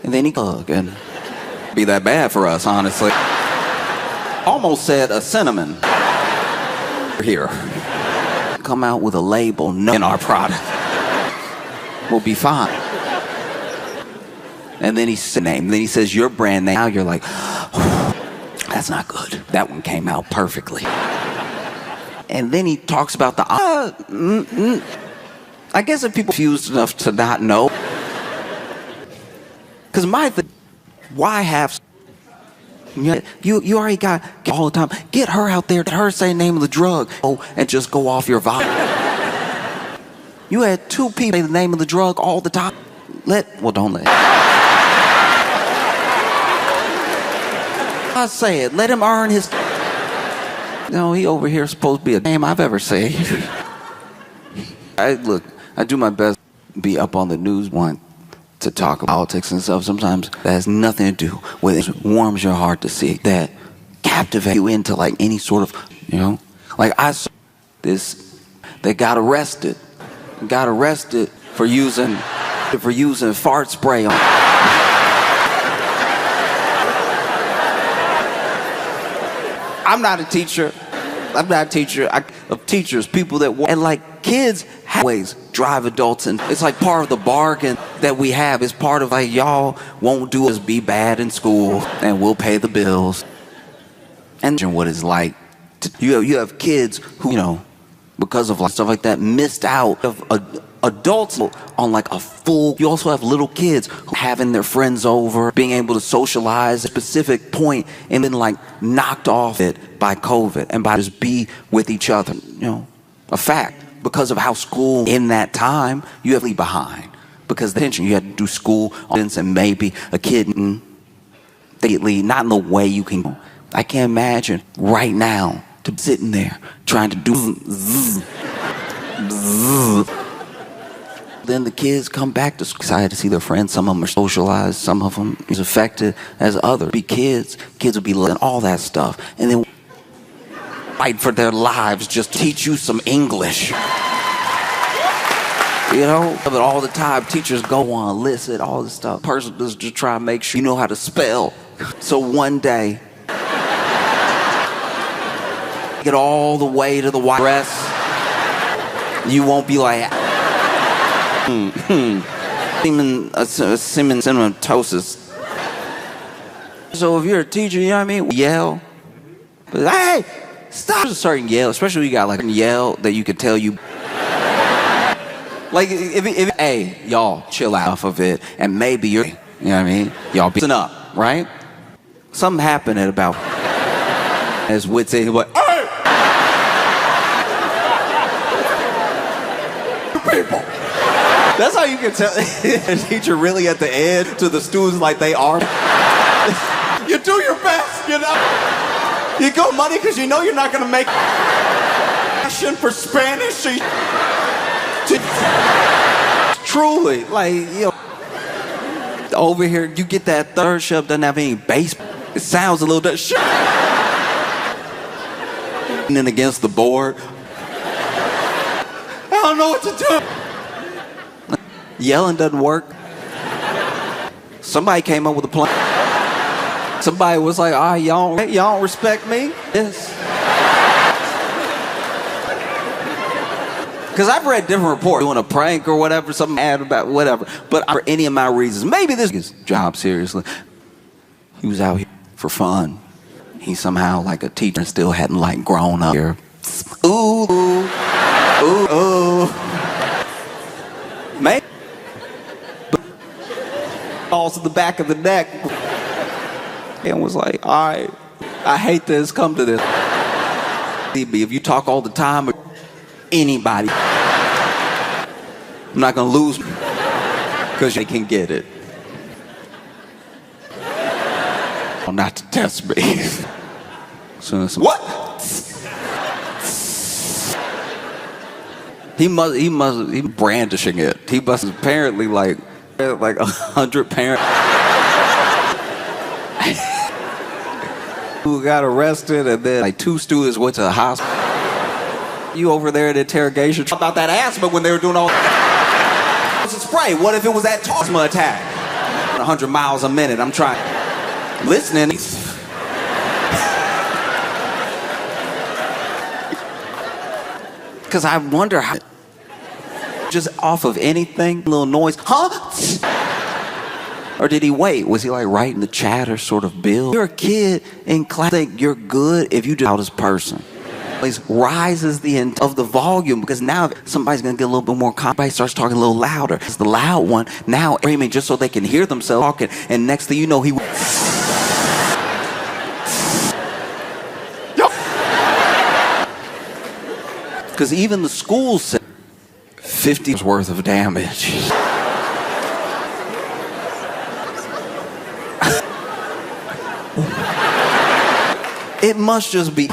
And then he and be that bad for us, honestly. Almost said a cinnamon here. Come out with a label in our product. We'll be fine. And then he said name. Then he says your brand name. Now you're like, that's not good. That one came out perfectly. And then he talks about the. I guess if people confused enough to not know. Because my thing, why have You already got all the time. Get her out there. Get her say the name of the drug. Oh, and just go off your vibe. You had two people say the name of the drug all the time. Don't let. I say it. Let him earn his. No, he over here supposed to be a name I've ever said. I do my best to be up on the news one to talk about politics and stuff. Sometimes that has nothing to do with it. It warms your heart to see that captivate you into like any sort of, like I saw this. They got arrested. For using fart spray on. I'm not a teacher. Of teachers, people that and like kids always drive adults, and it's like part of the bargain that we have. It's part of like y'all won't do us be bad in school, and we'll pay the bills. And what it's like, you have kids who because of like stuff like that missed out of adults on like a full. You also have little kids having their friends over, being able to socialize at a specific point, and then like knocked off it by COVID and by just be with each other. A fact, because of how school in that time you have to leave behind, because the tension you had to do school and maybe a kid they leave not in the way you can. I can't imagine right now to be sitting there trying to do. Then the kids come back to school, excited to see their friends. Some of them are socialized, some of them is affected as others. Kids will be learning all that stuff, and then fight for their lives just to teach you some English. But all the time, teachers go on, listen, all this stuff. Person just try to make sure you know how to spell. So one day, get all the way to the white dress, you won't be like. Cinnamatosis. So if you're a teacher, you know what I mean? Yell. But hey, stop. There's a certain yell, especially when you got like a yell that you could tell you. Like, if hey, y'all chill out off of it, and maybe you're, what I mean? Y'all be up, right? Something happened at about, as Wit said, he was like, hey! People. That's how you can tell a teacher really at the end to the students like they are. You do your best, You go money because you know you're not going to make passion for Spanish. Truly, like, over here, you get that third shelf doesn't have any bass. It sounds a little bit and then against the board. I don't know what to do. Yelling doesn't work. Somebody came up with a plan. Somebody was like, y'all don't respect me? Yes. Because I've read different reports, doing a prank or whatever, something mad about whatever. But for any of my reasons, maybe this is job seriously. He was out here for fun. He somehow, like a teacher, still hadn't like grown up here. Ooh, ooh, ooh. Maybe. Balls to the back of the neck. And was like, all right, I hate this, come to this. If you talk all the time with anybody, I'm not gonna lose because they can get it. Not to test me. So what? He brandishing it. He must apparently like 100 parents who got arrested, and then like 2 students went to the hospital. You over there at interrogation about that asthma when they were doing all it's a spray. What if it was that asthma attack? 100 miles a minute. I'm trying listening. Because I wonder how just off of anything, little noise, or did he wait? Was he like writing the chat or sort of bill? You're a kid in class, think you're good if you do loudest person. It rises the end of the volume, because now somebody's gonna get a little bit more calm. Somebody starts talking a little louder. It's the loud one now screaming just so they can hear themselves talking, and next thing you know, Because even the school said 50's worth of damage. It must just be